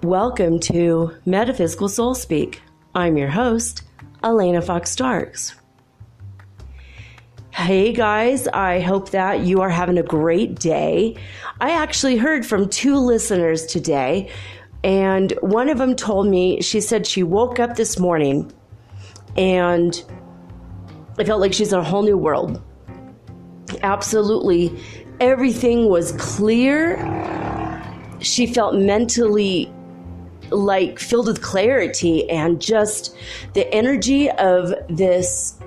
Welcome to Metaphysical Soul Speak. I'm your host, Elena Fox Starks. Hey guys, I hope that you are having a great day. I actually heard from 2 listeners today, and one of them told me, she said she woke up this morning and I felt like she's in a whole new world. Absolutely everything was clear. She felt mentally like filled with clarity, and just the energy of this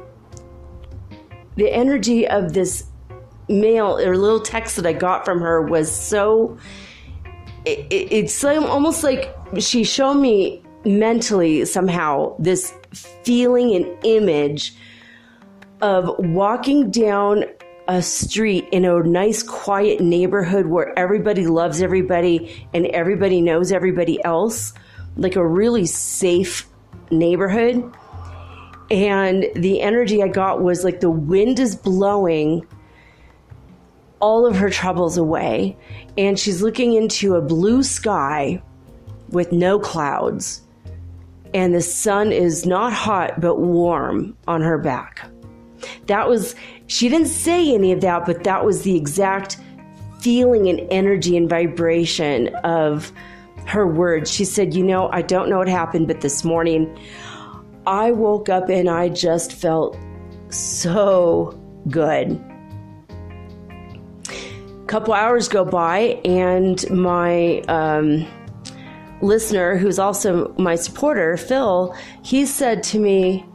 mail or little text that I got from her was so, it's almost like she showed me mentally somehow this feeling and image of walking down a street in a nice quiet neighborhood where everybody loves everybody and everybody knows everybody else, like a really safe neighborhood. And the energy I got was like the wind is blowing all of her troubles away, and she's looking into a blue sky with no clouds, and the sun is not hot but warm on her back. She didn't say any of that, but that was the exact feeling and energy and vibration of her words. She said, I don't know what happened, but this morning I woke up and I just felt so good. A couple hours go by, and my listener, who's also my supporter, Phil, he said to me,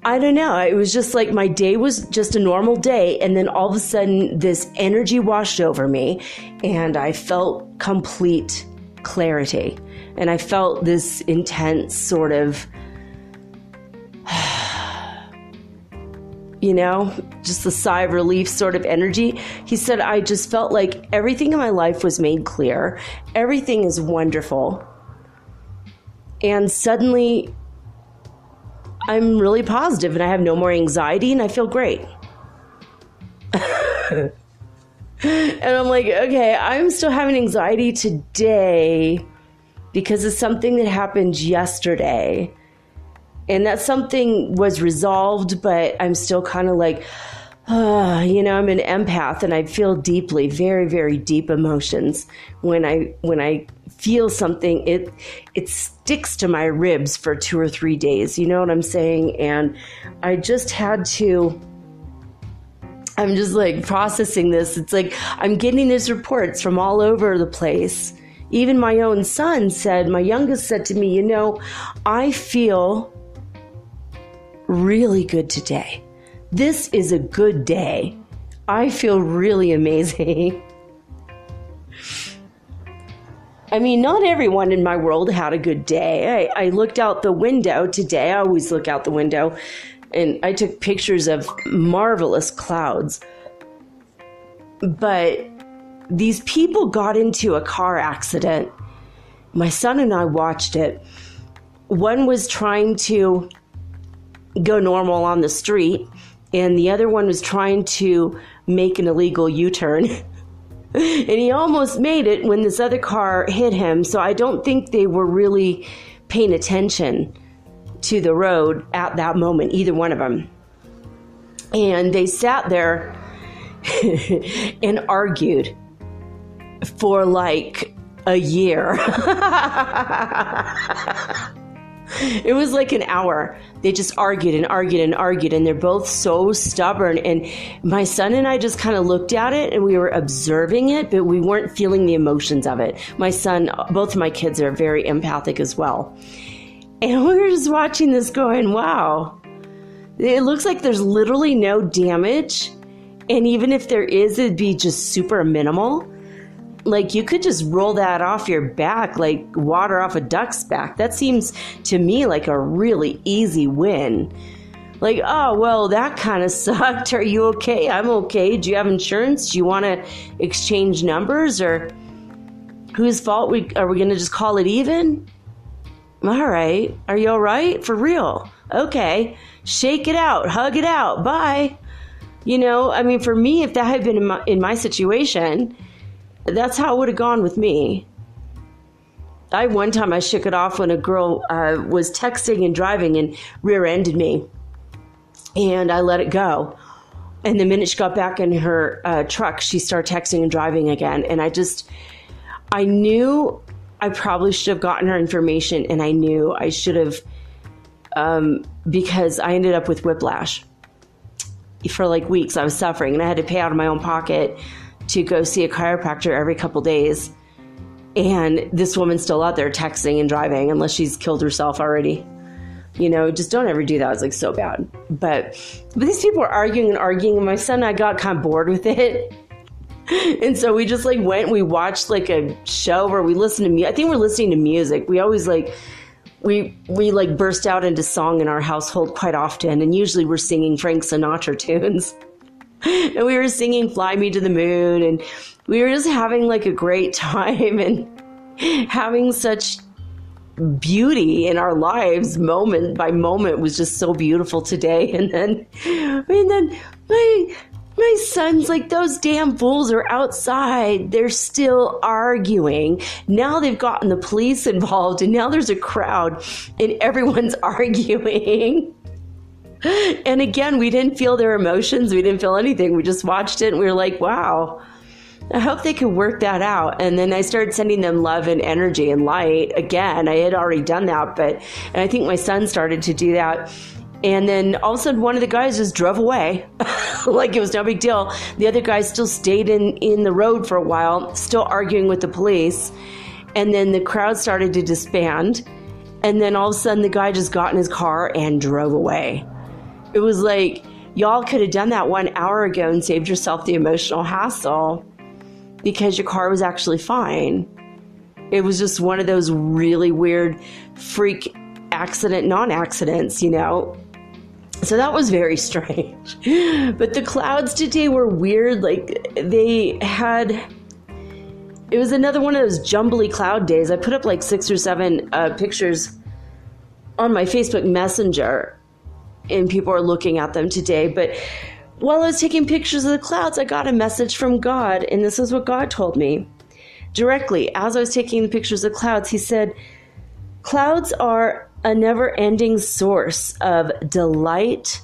I don't know. It was just like my day was just a normal day. And then all of a sudden this energy washed over me and I felt complete clarity. And I felt this intense sort of, just the sigh of relief sort of energy. He said, I just felt like everything in my life was made clear. Everything is wonderful. And suddenly I'm really positive and I have no more anxiety and I feel great. And I'm like, okay, I'm still having anxiety today because of something that happened yesterday. And that something was resolved, but I'm still kind of like, I'm an empath and I feel deeply, very, very deep emotions. When I feel something, it sticks to my ribs for 2 or 3 days. You know what I'm saying? And I just had to, I'm just like processing this. It's like I'm getting these reports from all over the place. Even my own son said, my youngest said to me, I feel really good today. This is a good day. I feel really amazing. I mean, not everyone in my world had a good day. I looked out the window today. I always look out the window, and I took pictures of marvelous clouds. But these people got into a car accident. My son and I watched it. One was trying to go normal on the street, and the other one was trying to make an illegal U-turn. And he almost made it when this other car hit him. So I don't think they were really paying attention to the road at that moment, either one of them. And they sat there and argued for like a year. It was like an hour. They just argued and argued and argued, and they're both so stubborn. And my son and I just kind of looked at it and we were observing it, but we weren't feeling the emotions of it. My son, both of my kids are very empathic as well. And we were just watching this going, wow, it looks like there's literally no damage. And even if there is, it'd be just super minimal. Like you could just roll that off your back like water off a duck's back. That seems to me like a really easy win. Like, oh, well, that kind of sucked. Are you okay? I'm okay. Do you have insurance? Do you want to exchange numbers? Or whose fault are we going to just call it even? All right. Are you all right? For real? Okay. Shake it out. Hug it out. Bye. For me, if that had been in my situation, That's how it would have gone with me. One time I shook it off when a girl was texting and driving and rear-ended me. And I let it go. And the minute she got back in her truck, she started texting and driving again. And I knew I probably should have gotten her information, and I knew I should have, because I ended up with whiplash. For like weeks, I was suffering, and I had to pay out of my own pocket to go see a chiropractor every couple days. And this woman's still out there texting and driving, unless she's killed herself already. Just don't ever do that. It's like so bad. But these people were arguing, and my son and I got kind of bored with it. And so we just we watched a show where we listened to music. I think we're listening to music. We always we burst out into song in our household quite often. And usually we're singing Frank Sinatra tunes. And we were singing Fly Me to the Moon, and we were just having a great time and having such beauty in our lives. Moment by moment was just so beautiful today. And then my son's like, those damn fools are outside. They're still arguing. Now they've gotten the police involved, and now there's a crowd and everyone's arguing. And again, we didn't feel their emotions. We didn't feel anything. We just watched it, and we were like, wow, I hope they could work that out. And then I started sending them love and energy and light again. I had already done that, and I think my son started to do that. And then all of a sudden, one of the guys just drove away like it was no big deal. The other guy still stayed in the road for a while, still arguing with the police. And then the crowd started to disband. And then all of a sudden, the guy just got in his car and drove away. It was like, y'all could have done that 1 hour ago and saved yourself the emotional hassle, because your car was actually fine. It was just one of those really weird freak accident, non-accidents, So that was very strange. But the clouds today were weird. It was another one of those jumbly cloud days. I put up 6 or 7 pictures on my Facebook Messenger, and people are looking at them today. But while I was taking pictures of the clouds, I got a message from God, and this is what God told me. Directly, as I was taking the pictures of clouds, he said, clouds are a never-ending source of delight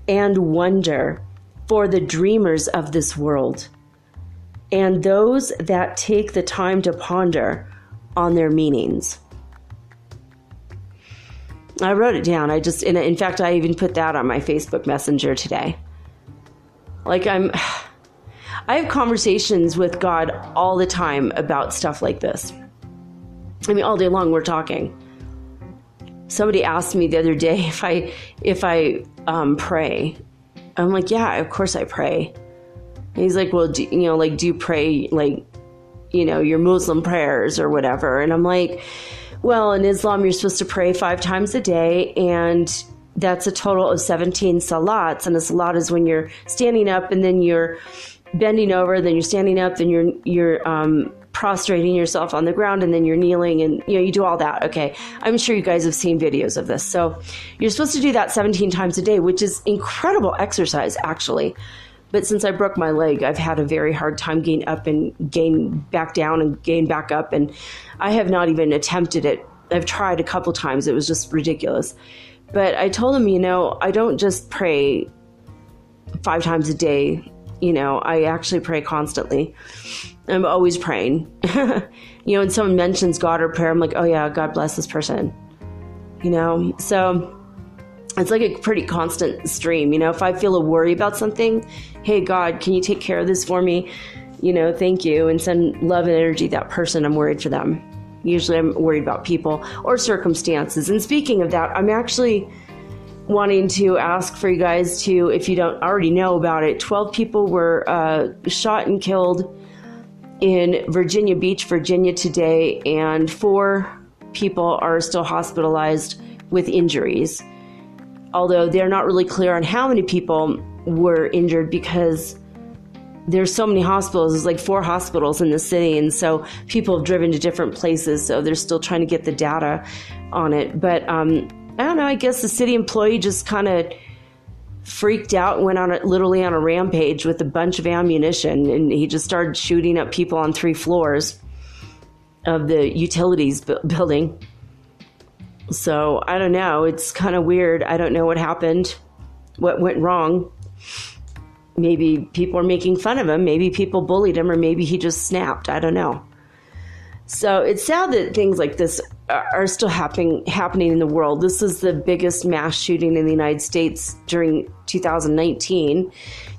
and wonder for the dreamers of this world, and those that take the time to ponder on their meanings. I wrote it down. In fact, I even put that on my Facebook Messenger today. I have conversations with God all the time about stuff like this. All day long we're talking. Somebody asked me the other day if I pray. I'm like, yeah, of course I pray. And he's like, well, do you pray your Muslim prayers or whatever? And I'm like, well, in Islam, you're supposed to pray 5 times a day, and that's a total of 17 salats. And a salat is when you're standing up, and then you're bending over, then you're standing up, then you're prostrating yourself on the ground, and then you're kneeling, and you do all that. Okay, I'm sure you guys have seen videos of this. So you're supposed to do that 17 times a day, which is incredible exercise, actually. But since I broke my leg, I've had a very hard time getting up and getting back down and getting back up. And I have not even attempted it. I've tried a couple times. It was just ridiculous. But I told him, I don't just pray 5 times a day. I actually pray constantly. I'm always praying. When someone mentions God or prayer, I'm like, oh yeah, God bless this person. So it's like a pretty constant stream. If I feel a worry about something, hey, God, can you take care of this for me? Thank you. And send love and energy to that person. I'm worried for them. Usually I'm worried about people or circumstances. And speaking of that, I'm actually wanting to ask for you guys to, if you don't already know about it, 12 people were shot and killed in Virginia Beach, Virginia today, and 4 people are still hospitalized with injuries. Although they're not really clear on how many people were injured, because there's so many hospitals. There's like 4 hospitals in the city, and so people have driven to different places, so they're still trying to get the data on it. But I don't know, I guess the city employee just kind of freaked out and went literally on a rampage with a bunch of ammunition, and he just started shooting at people on 3 floors of the utilities building. So I don't know. It's kind of weird. I don't know what happened, what went wrong. Maybe people are making fun of him. Maybe people bullied him, or maybe he just snapped. I don't know. So it's sad that things like this are still happening in the world. This is the biggest mass shooting in the United States during 2019.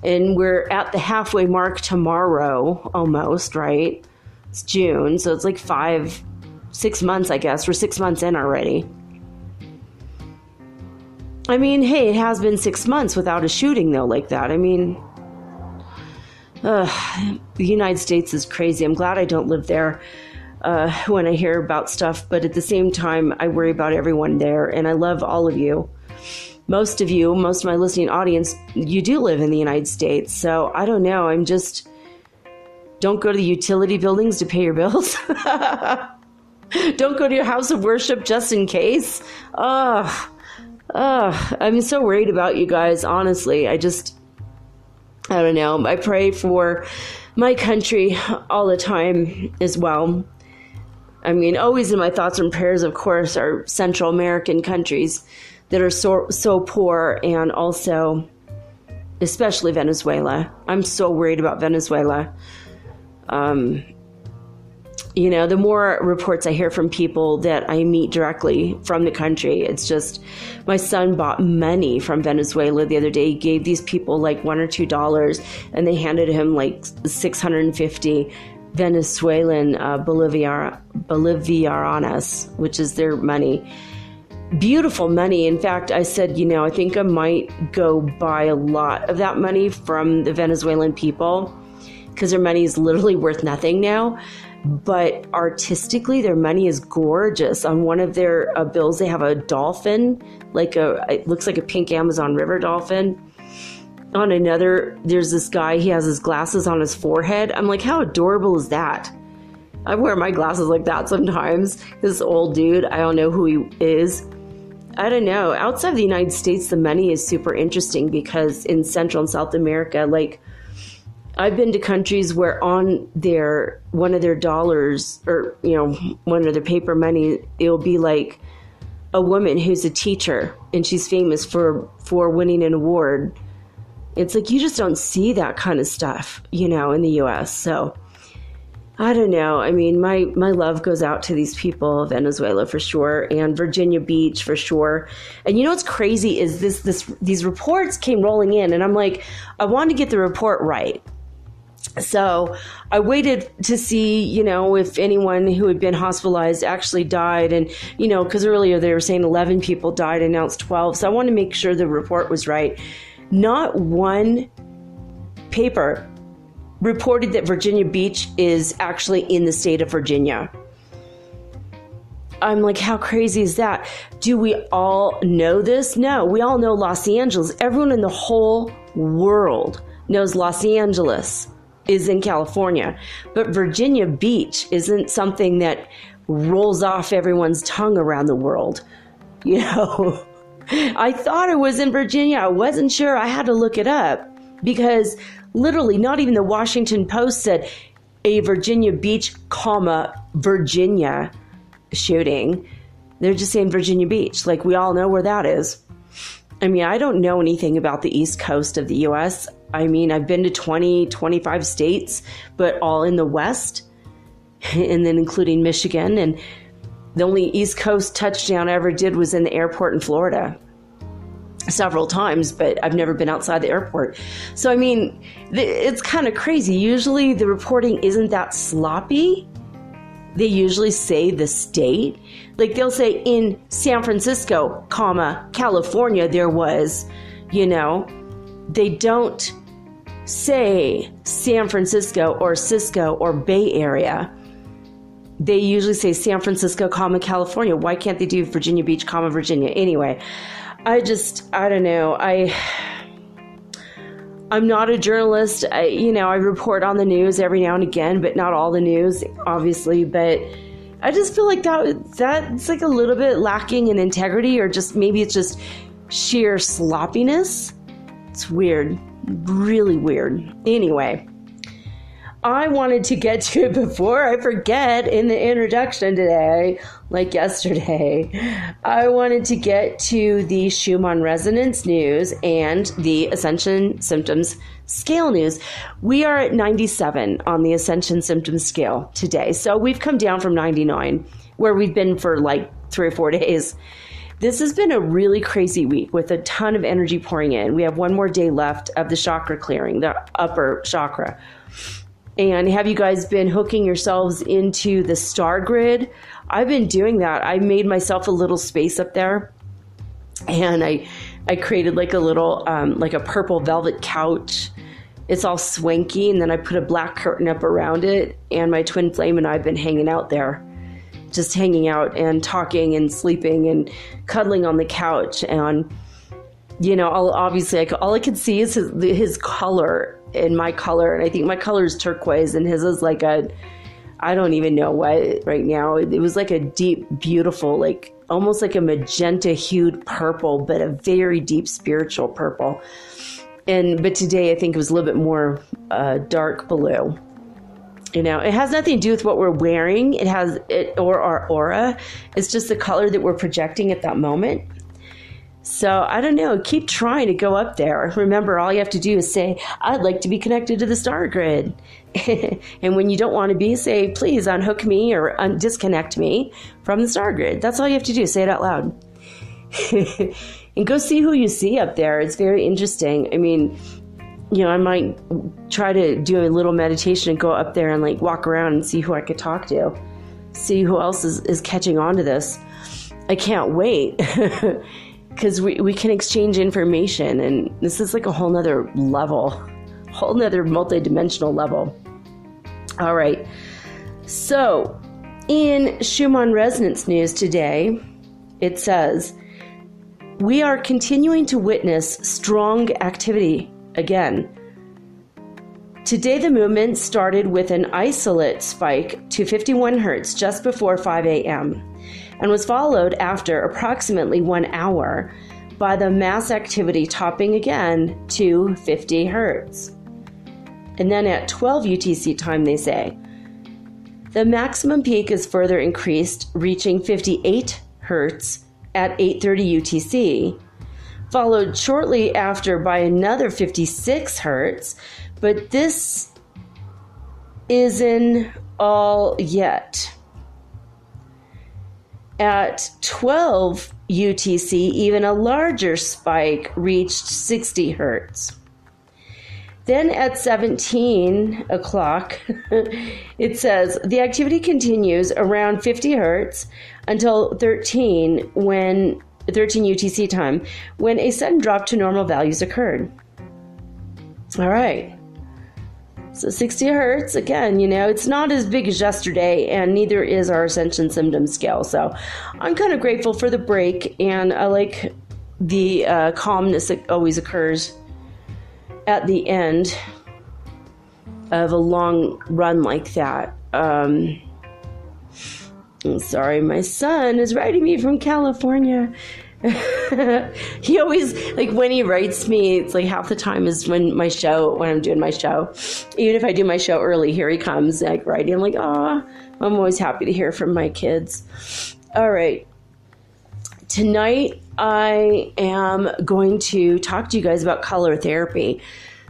And we're at the halfway mark tomorrow, almost, right? It's June. So it's like 6 months, I guess. We're 6 months in already. I mean, hey, it has been 6 months without a shooting, though, like that. I mean, the United States is crazy. I'm glad I don't live there when I hear about stuff. But at the same time, I worry about everyone there. And I love all of you. Most of my listening audience, you do live in the United States. So I don't know. I'm just, don't go to the utility buildings to pay your bills. Don't go to your house of worship just in case. I'm so worried about you guys, honestly. I don't know. I pray for my country all the time as well. I mean, always in my thoughts and prayers, of course, are Central American countries that are so poor, and also especially Venezuela. I'm so worried about Venezuela. You know, the more reports I hear from people that I meet directly from the country, it's just, my son bought money from Venezuela the other day. He gave these people like $1 or $2, and they handed him like 650 Venezuelan Bolivianas, which is their money. Beautiful money. In fact, I said, you know, I think I might go buy a lot of that money from the Venezuelan people, because their money is literally worth nothing now. But artistically, their money is gorgeous. On one of their bills, they have a dolphin, it looks like a pink Amazon River dolphin. On another, there's this guy, he has his glasses on his forehead. I'm like, how adorable is that? I wear my glasses like that sometimes. This old dude, I don't know who he is. I don't know. Outside of the United States, the money is super interesting, because in Central and South America, like, I've been to countries where on one of their dollars, or, you know, one of their paper money, it'll be like a woman who's a teacher, and she's famous for winning an award. It's like, you just don't see that kind of stuff, you know, in the U.S. So I don't know. I mean, my love goes out to these people of Venezuela for sure, and Virginia Beach for sure. And you know what's crazy is these reports came rolling in, and I'm like, I want to get the report right. So I waited to see, you know, if anyone who had been hospitalized actually died. And, you know, because earlier they were saying 11 people died, and now it's 12. So I wanted to make sure the report was right. Not one paper reported that Virginia Beach is actually in the state of Virginia. I'm like, how crazy is that? Do we all know this? No, we all know Los Angeles. Everyone in the whole world knows Los Angeles is in California. But Virginia Beach isn't something that rolls off everyone's tongue around the world. You know, I thought it was in Virginia. I wasn't sure. I had to look it up, because literally not even the Washington Post said a Virginia Beach, Virginia shooting. They're just saying Virginia Beach. Like, we all know where that is. I mean, I don't know anything about the East Coast of the U.S. I mean, I've been to 25 states, but all in the West, and then including Michigan. And the only East Coast touchdown I ever did was in the airport in Florida several times, but I've never been outside the airport. So, I mean, it's kind of crazy. Usually the reporting isn't that sloppy. They usually say the state. Like, they'll say in San Francisco, California, there was, you know. They don't say San Francisco or Cisco or Bay Area. They usually say San Francisco, California. Why can't they do Virginia Beach, Virginia? Anyway, I don't know. I'm not a journalist. I report on the news every now and again, but not all the news, obviously. But I just feel like that's like a little bit lacking in integrity, or just maybe it's just sheer sloppiness. It's weird. Really weird. Anyway, I wanted to get to it before I forget in the introduction today, like yesterday. I wanted to get to the Schumann resonance news and the Ascension Symptoms Scale news. We are at 97 on the Ascension Symptoms Scale today. So we've come down from 99, where we've been for like 3 or 4 days. This has been a really crazy week with a ton of energy pouring in. We have one more day left of the chakra clearing, the upper chakra. And have you guys been hooking yourselves into the star grid? I've been doing that. I made myself a little space up there, and I created like a little, like a purple velvet couch. It's all swanky, and then I put a black curtain up around it, and my twin flame and I have been hanging out there, just hanging out and talking and sleeping and cuddling on the couch. And, you know, obviously all I could see is his color and my color. And I think my color is turquoise and his is like I don't even know what right now. It was like a deep, beautiful, like almost like a magenta hued purple, but a very deep spiritual purple. But today I think it was a little bit more dark blue. You know, it has nothing to do with what we're wearing. Or our aura. It's just the color that we're projecting at that moment. So I don't know. Keep trying to go up there. Remember, all you have to do is say, I'd like to be connected to the star grid. And when you don't want to be, say, please unhook me or disconnect me from the star grid. That's all you have to do. Say it out loud. And go see who you see up there. It's very interesting. I mean, you know, I might try to do a little meditation and go up there and like walk around and see who I could talk to. See who else is catching on to this. I can't wait. Because we can exchange information, and this is like a whole nother level, whole nother multidimensional level. All right. So in Schumann resonance news today, it says, we are continuing to witness strong activity again. Today, the movement started with an isolate spike to 51 hertz just before 5 a.m. and was followed after approximately 1 hour by the mass activity topping again to 50 hertz. And then at 12 UTC time, they say, the maximum peak is further increased, reaching 58 hertz at 8:30 UTC, followed shortly after by another 56 hertz, but this isn't all yet. At 12 UTC, even a larger spike reached 60 hertz. Then at 17 o'clock, it says, the activity continues around 50 hertz until 13 UTC time, when a sudden drop to normal values occurred. All right. So 60 hertz, again, you know, it's not as big as yesterday, and neither is our Ascension Symptom Scale. So I'm kind of grateful for the break, and I like the calmness that always occurs at the end of a long run like that. I'm sorry, my son is writing me from California. He always, like, when he writes me, it's like half the time is when I'm doing my show. Even if I do my show early, here he comes, like, writing. I'm like, oh, I'm always happy to hear from my kids. All right. Tonight, I am going to talk to you guys about color therapy.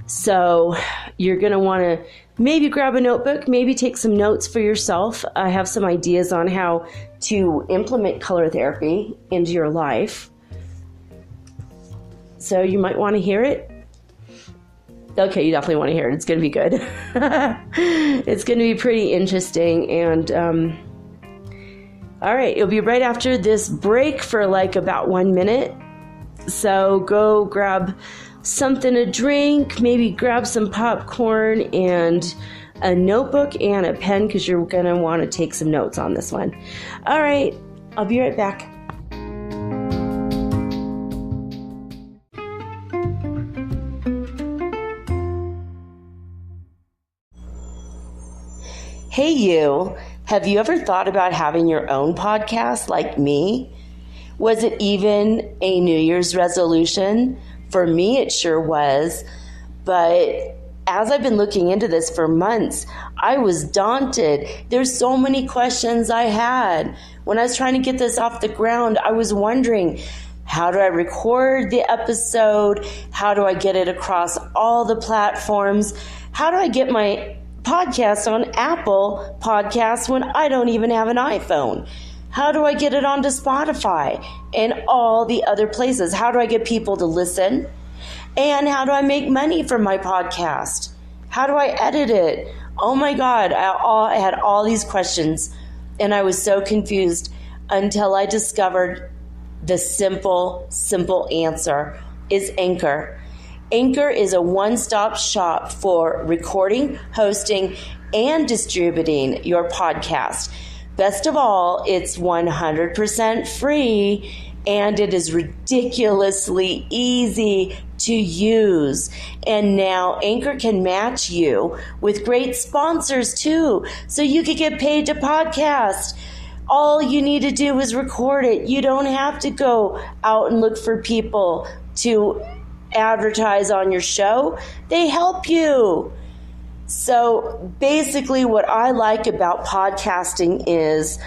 So you're going to want to maybe grab a notebook, maybe take some notes for yourself. I have some ideas on how to implement color therapy into your life. So you might want to hear it. Okay, you definitely want to hear it. It's going to be good. It's going to be pretty interesting. And all right, it'll be right after this break for like about 1 minute. So go grab something to drink, maybe grab some popcorn and a notebook and a pen, because you're going to want to take some notes on this one. All right, I'll be right back. Hey you, have you ever thought about having your own podcast like me? Was it even a New Year's resolution For me, it sure was. But as I've been looking into this for months, I was daunted. There's so many questions I had. When I was trying to get this off the ground, I was wondering, how do I record the episode? How do I get it across all the platforms? How do I get my podcast on Apple Podcasts when I don't even have an iPhone? How do I get it onto Spotify and all the other places? How do I get people to listen? And how do I make money from my podcast? How do I edit it? Oh my God, I had all these questions, and I was so confused until I discovered the simple answer is Anchor. Anchor is a one-stop shop for recording, hosting, and distributing your podcast. Best of all, it's 100% free, and it is ridiculously easy to use. And now Anchor can match you with great sponsors too, so you can get paid to podcast. All you need to do is record it. You don't have to go out and look for people to advertise on your show. They help you. So basically what I like about podcasting is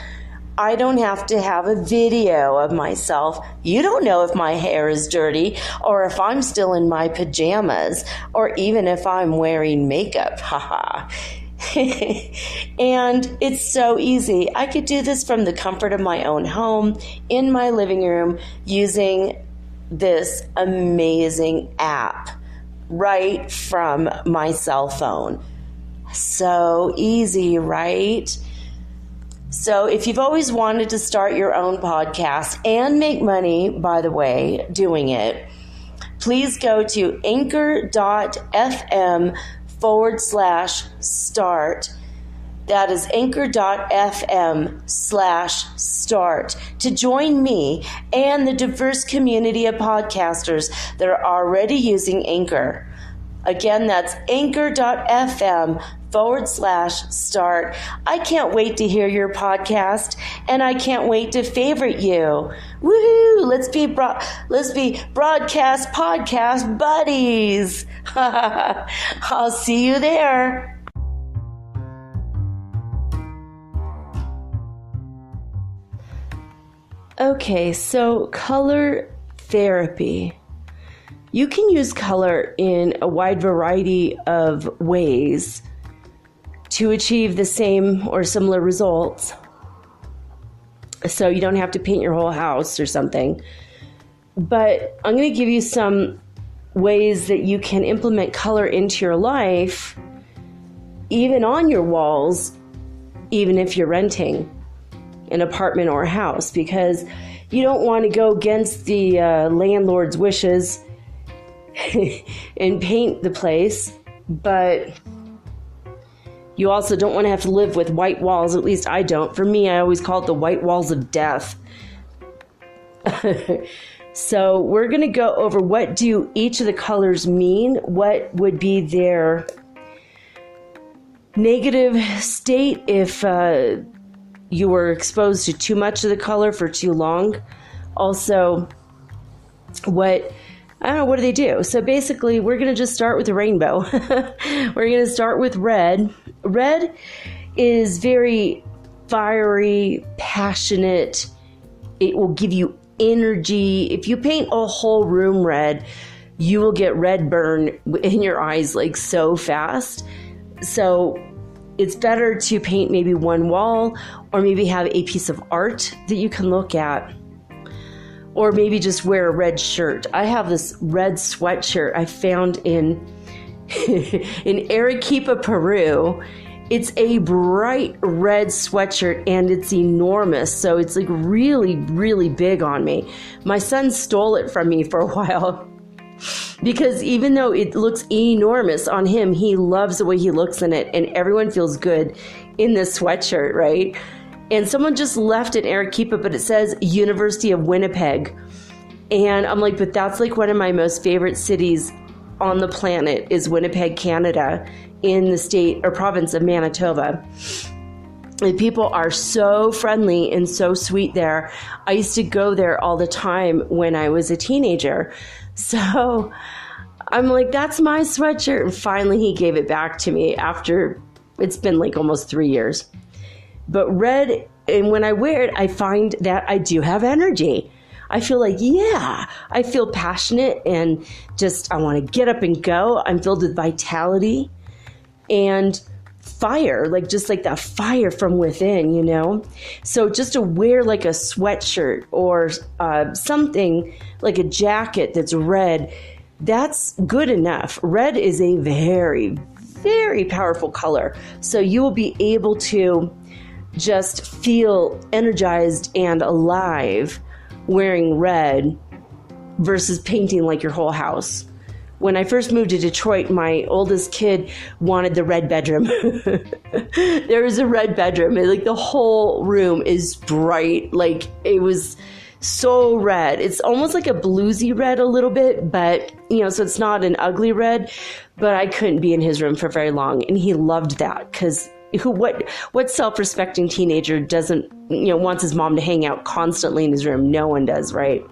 I don't have to have a video of myself. You don't know if my hair is dirty or if I'm still in my pajamas or even if I'm wearing makeup. Haha. And it's so easy. I could do this from the comfort of my own home in my living room using this amazing app right from my cell phone. So easy, right? So if you've always wanted to start your own podcast and make money, by the way, doing it, please go to anchor.fm/start. That is anchor.fm/start to join me and the diverse community of podcasters that are already using Anchor. Again, that's anchor.fm/start. I can't wait to hear your podcast, and I can't wait to favorite you. Woohoo! Let's be broadcast podcast buddies. I'll see you there. Okay, so color therapy. You can use color in a wide variety of ways to achieve the same or similar results. So you don't have to paint your whole house or something. But I'm going to give you some ways that you can implement color into your life, even on your walls, even if you're renting an apartment or a house, because you don't want to go against the landlord's wishes and paint the place, but you also don't want to have to live with white walls. At least I don't. For me, I always call it the white walls of death. So we're going to go over what do each of the colors mean, what would be their negative state if you were exposed to too much of the color for too long. Also, what do they do? So basically, we're going to just start with the rainbow. We're going to start with red. Red is very fiery, passionate. It will give you energy. If you paint a whole room red, you will get red burn in your eyes like so fast. So it's better to paint maybe one wall, or maybe have a piece of art that you can look at. Or maybe just wear a red shirt. I have this red sweatshirt I found in Arequipa, Peru. It's a bright red sweatshirt and it's enormous. So it's like really, really big on me. My son stole it from me for a while because even though it looks enormous on him, he loves the way he looks in it, and everyone feels good in this sweatshirt, right? And someone just left in Arequipa, but it says University of Winnipeg. And I'm like, but that's like one of my most favorite cities on the planet is Winnipeg, Canada, in the state or province of Manitoba. The people are so friendly and so sweet there. I used to go there all the time when I was a teenager. So I'm like, that's my sweatshirt. And finally he gave it back to me after it's been like almost 3 years. But red, and when I wear it, I find that I do have energy. I feel like, yeah, I feel passionate and just, I want to get up and go. I'm filled with vitality and fire, like just like that fire from within, you know? So just to wear like a sweatshirt or something like a jacket that's red, that's good enough. Red is a very, very powerful color. So you will be able to just feel energized and alive wearing red versus painting like your whole house. When I first moved to Detroit, my oldest kid wanted the red bedroom. There was a red bedroom. Like the whole room is bright. Like it was so red. It's almost like a bluesy red a little bit, but so it's not an ugly red, but I couldn't be in his room for very long. And he loved that because what self-respecting teenager doesn't, wants his mom to hang out constantly in his room? No one does, right?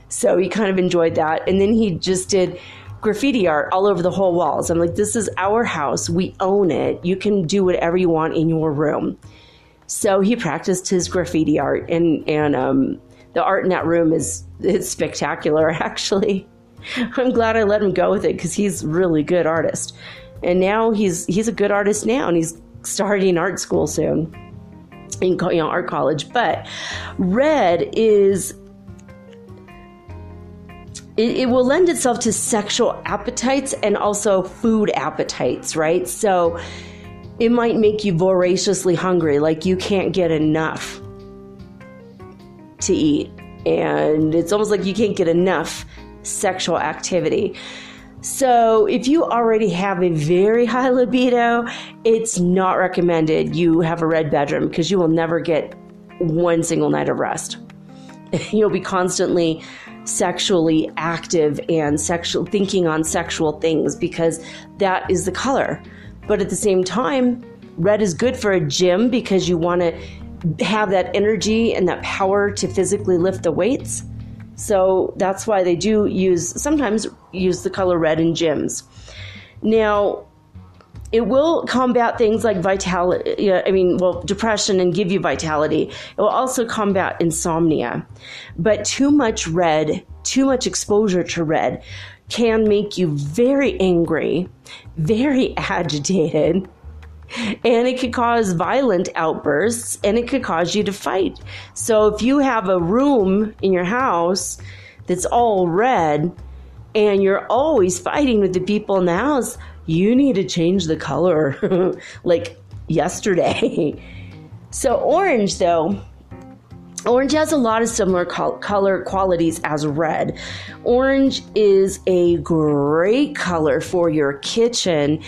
So he kind of enjoyed that. And then he just did graffiti art all over the whole walls. I'm like, this is our house. We own it. You can do whatever you want in your room. So he practiced his graffiti art, and the art in that room it's spectacular, actually. I'm glad I let him go with it because he's a really good artist. And now he's a good artist now, and he's starting art school soon in art college. But red is, it will lend itself to sexual appetites and also food appetites, right? So it might make you voraciously hungry, like you can't get enough to eat. And it's almost like you can't get enough sexual activity. So if you already have a very high libido, it's not recommended you have a red bedroom because you will never get one single night of rest. You'll be constantly sexually active and thinking on sexual things because that is the color. But at the same time, red is good for a gym because you want to have that energy and that power to physically lift the weights. So that's why they do sometimes use the color red in gyms. Now, it will combat things like depression and give you vitality. It will also combat insomnia. But too much red, too much exposure to red can make you very angry, very agitated, and it could cause violent outbursts, and it could cause you to fight. So if you have a room in your house that's all red and you're always fighting with the people in the house, you need to change the color like yesterday. So orange, though, orange has a lot of similar color qualities as red. Orange is a great color for your kitchen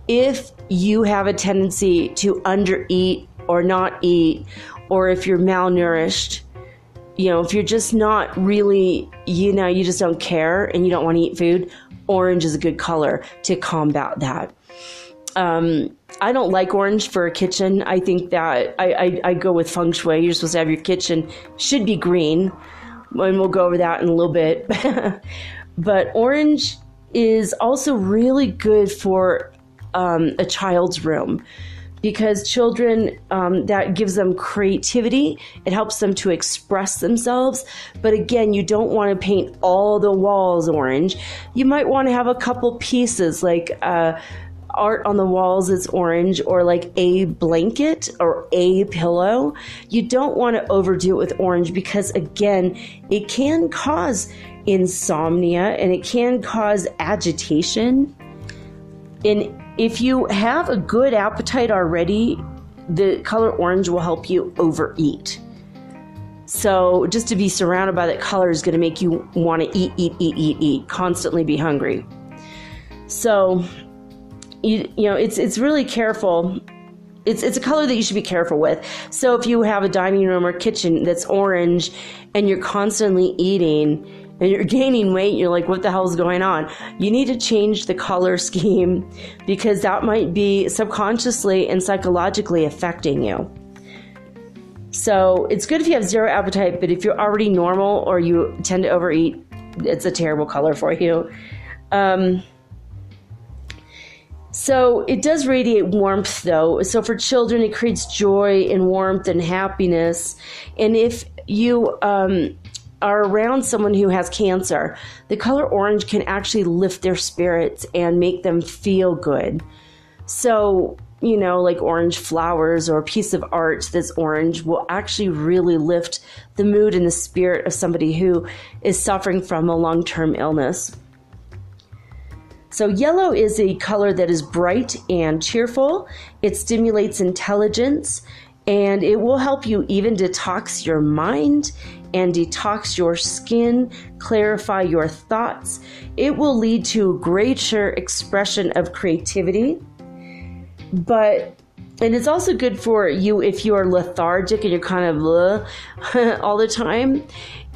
if you have a tendency to undereat or not eat, or if you're malnourished, if you're just not really, you just don't care and you don't want to eat food, orange is a good color to combat that. I don't like orange for a kitchen. I think that I go with feng shui. You're supposed to have your kitchen should be green, and we'll go over that in a little bit. But orange is also really good for a child's room because children, that gives them creativity. It helps them to express themselves. But again, you don't want to paint all the walls orange. You might want to have a couple pieces like art on the walls is orange, or like a blanket or a pillow. You don't want to overdo it with orange because again, it can cause insomnia and it can cause agitation. And if you have a good appetite already, the color orange will help you overeat. So just to be surrounded by that color is going to make you want to eat, constantly be hungry. So, it's really careful. It's a color that you should be careful with. So if you have a dining room or kitchen that's orange and you're constantly eating and you're gaining weight, you're like, what the hell is going on? You need to change the color scheme because that might be subconsciously and psychologically affecting you. So it's good if you have zero appetite, but if you're already normal or you tend to overeat, it's a terrible color for you. So it does radiate warmth, though. So for children, it creates joy and warmth and happiness. And if you are around someone who has cancer, the color orange can actually lift their spirits and make them feel good. So, you know, like orange flowers or a piece of art that's orange will actually really lift the mood and the spirit of somebody who is suffering from a long-term illness. So yellow is a color that is bright and cheerful. It stimulates intelligence, and it will help you even detox your mind and detox your skin, clarify your thoughts. It will lead to greater expression of creativity. And it's also good for you if you are lethargic and you're kind of all the time.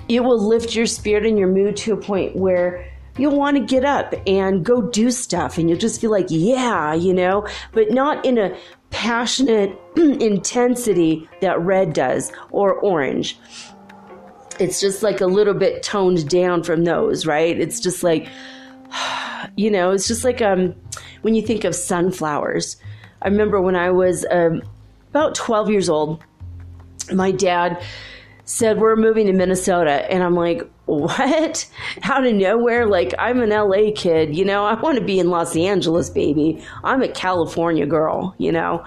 It will lift your spirit and your mood to a point where you'll want to get up and go do stuff, and you'll just feel like, yeah, you know, but not in a passionate intensity that red does or orange. It's just like a little bit toned down from those, right? It's just like, you know, it's just like when you think of sunflowers. I remember when I was about 12 years old, my dad said, we're moving to Minnesota. And I'm like, what? Out of nowhere? Like, I'm an LA kid, you know, I want to be in Los Angeles, baby. I'm a California girl, you know?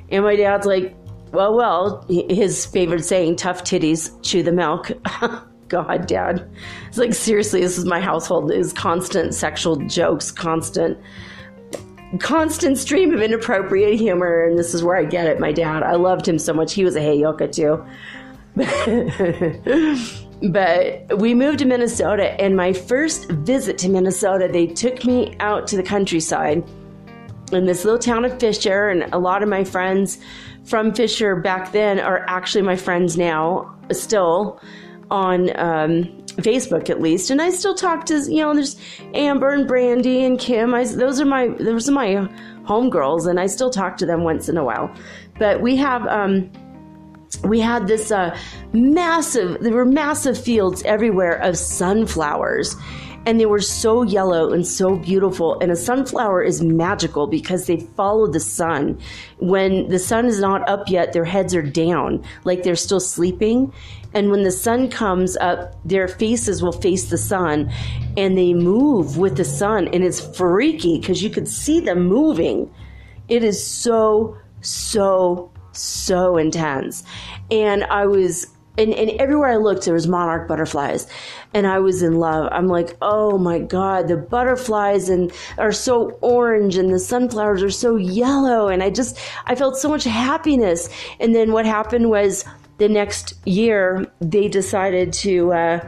And my dad's like, well, his favorite saying, tough titties, chew the milk. God, Dad. It's like, seriously, this is my household. Is constant sexual jokes, constant stream of inappropriate humor. And this is where I get it, my dad. I loved him so much. He was a heyoka too. But we moved to Minnesota, and my first visit to Minnesota, they took me out to the countryside in this little town of Fisher, and a lot of my friends from Fisher back then are actually my friends now, still on Facebook at least. And I still talk to, you know, there's Amber and Brandy and Kim. Those are my homegirls, and I still talk to them once in a while. But we had this there were massive fields everywhere of sunflowers, and they were so yellow and so beautiful. And a sunflower is magical because they follow the sun. When the sun is not up yet, their heads are down, like they're still sleeping. And when the sun comes up, their faces will face the sun, and they move with the sun. And it's freaky because you could see them moving. It is so intense. And I was, and everywhere I looked, there was monarch butterflies, and I was in love. I'm like, oh my God, the butterflies are so orange, and the sunflowers are so yellow. And I felt so much happiness. And then what happened was the next year, they decided to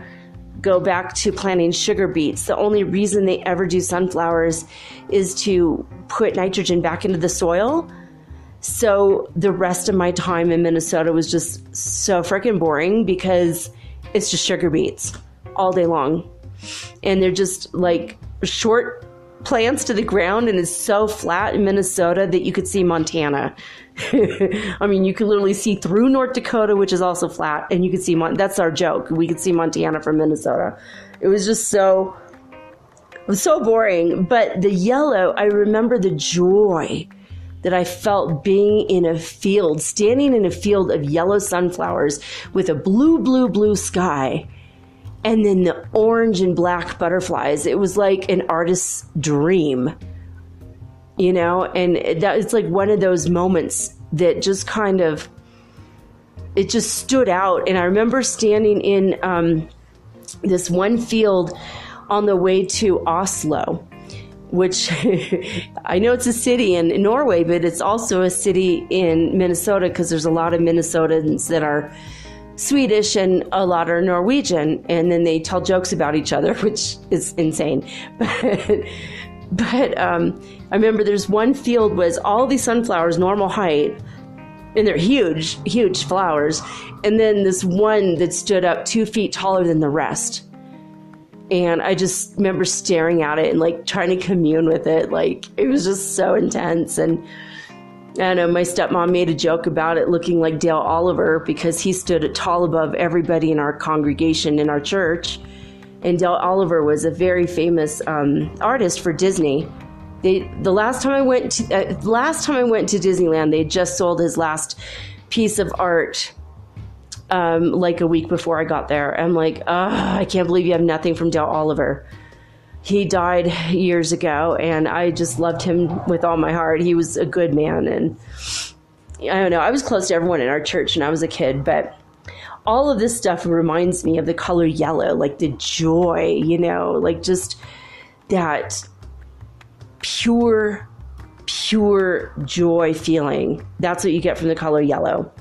go back to planting sugar beets. The only reason they ever do sunflowers is to put nitrogen back into the soil. So the rest of my time in Minnesota was just so freaking boring because it's just sugar beets all day long. And they're just like short plants to the ground, and it's so flat in Minnesota that you could see Montana. I mean, you could literally see through North Dakota, which is also flat, and you could see, that's our joke. We could see Montana from Minnesota. It was just so boring. But the yellow, I remember the joy that I felt being in a field, standing in a field of yellow sunflowers with a blue sky, and then the orange and black butterflies. It was like an artist's dream, you know? And that it's like one of those moments that just kind of, it just stood out. And I remember standing in this one field on the way to Oslo, which I know it's a city in Norway, but it's also a city in Minnesota because there's a lot of Minnesotans that are Swedish and a lot are Norwegian, and then they tell jokes about each other, which is insane. But I remember there's one field was all these sunflowers normal height, and they're huge flowers, and then this one that stood up 2 feet taller than the rest. And I just remember staring at it and like trying to commune with it. Like, it was just so intense. And I know my stepmom made a joke about it looking like Dale Oliver because he stood tall above everybody in our congregation in our church. And Dale Oliver was a very famous artist for Disney. The last time I went to Disneyland, they just sold his last piece of art like a week before I got there. I'm like, I can't believe you have nothing from Dale Oliver. He died years ago, and I just loved him with all my heart. He was a good man, and I don't know. I was close to everyone in our church when I was a kid, but all of this stuff reminds me of the color yellow, like the joy, like just that pure joy feeling. That's what you get from the color yellow.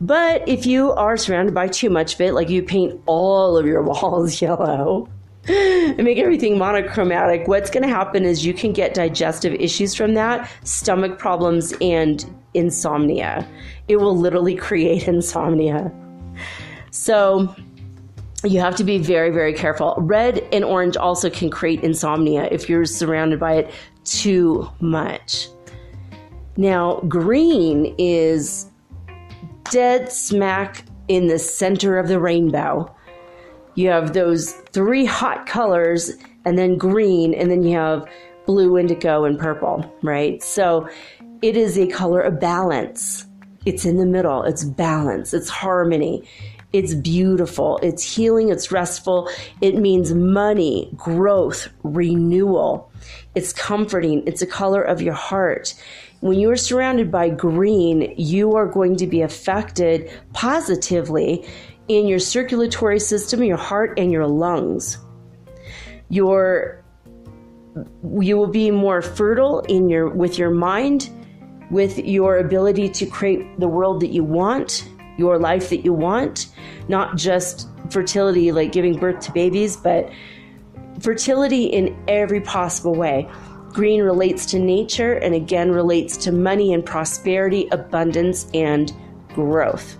But if you are surrounded by too much of it, like you paint all of your walls yellow and make everything monochromatic, what's going to happen is you can get digestive issues from that, stomach problems, and insomnia. It will literally create insomnia. So you have to be very, very careful. Red and orange also can create insomnia if you're surrounded by it too much. Now, green is dead smack in the center of the rainbow. You have those three hot colors, and then green, and then you have blue, indigo, and purple, right? So it is a color of balance. It's in the middle. It's balance. It's harmony. It's beautiful. It's healing. It's restful. It means money, growth, renewal. It's comforting. It's a color of your heart. When you are surrounded by green, you are going to be affected positively in your circulatory system, your heart, and your lungs. You will be more fertile with your mind, with your ability to create the world that you want, your life that you want, not just fertility like giving birth to babies, but fertility in every possible way. Green relates to nature and again relates to money and prosperity, abundance, and growth.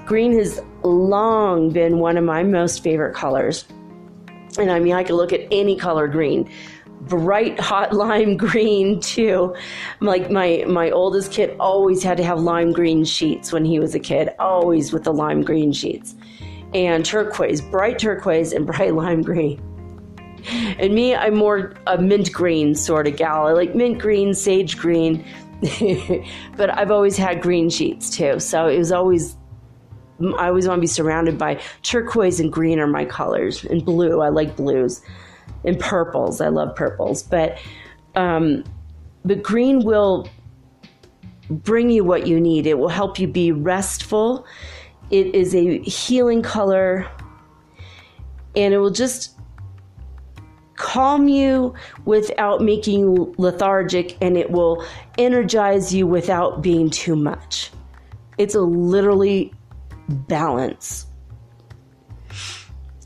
Green has long been one of my most favorite colors. And I mean, I could look at any color green. Bright, hot lime green, too. Like my oldest kid always had to have lime green sheets when he was a kid, always with the lime green sheets. And turquoise, bright turquoise and bright lime green. And me, I'm more a mint green sort of gal. I like mint green, sage green. But I've always had green sheets, too. So it was always... I always want to be surrounded by turquoise and green are my colors. And blue, I like blues. And purples, I love purples. But green will bring you what you need. It will help you be restful. It is a healing color. And it will just calm you without making you lethargic. And it will energize you without being too much. It's a literally balance.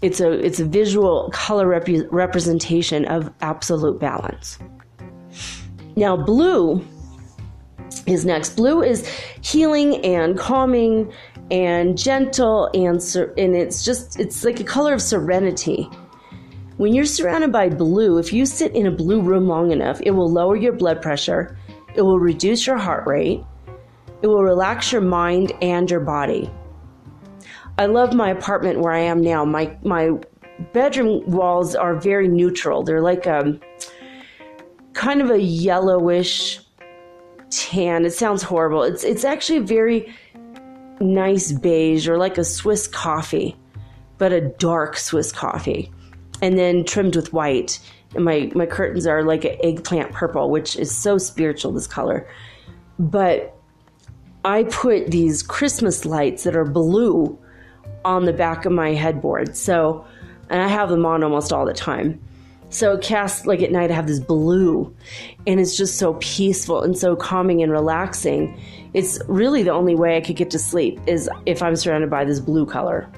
It's a visual color representation of absolute balance. Now, blue is next. Blue is healing and calming and gentle, and it's like a color of serenity. When you're surrounded by blue, if you sit in a blue room long enough, it will lower your blood pressure, it will reduce your heart rate, it will relax your mind and your body. I love my apartment where I am now. My bedroom walls are very neutral. They're like kind of a yellowish tan. It sounds horrible. It's actually a very nice beige, or like a Swiss coffee, but a dark Swiss coffee, and then trimmed with white. And my curtains are like an eggplant purple, which is so spiritual, this color. But I put these Christmas lights that are blue on the back of my headboard. And I have them on almost all the time. So cast, like at night, I have this blue, and it's just so peaceful and so calming and relaxing. It's really the only way I could get to sleep is if I'm surrounded by this blue color.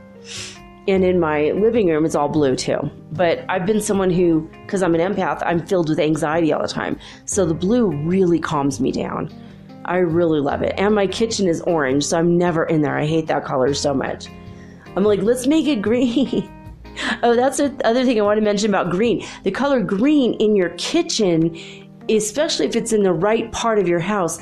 And in my living room, it's all blue too. But I've been someone who, because I'm an empath, I'm filled with anxiety all the time. So the blue really calms me down. I really love it. And my kitchen is orange, so I'm never in there. I hate that color so much. I'm like, let's make it green. Oh, that's the other thing I want to mention about green. The color green in your kitchen, especially if it's in the right part of your house,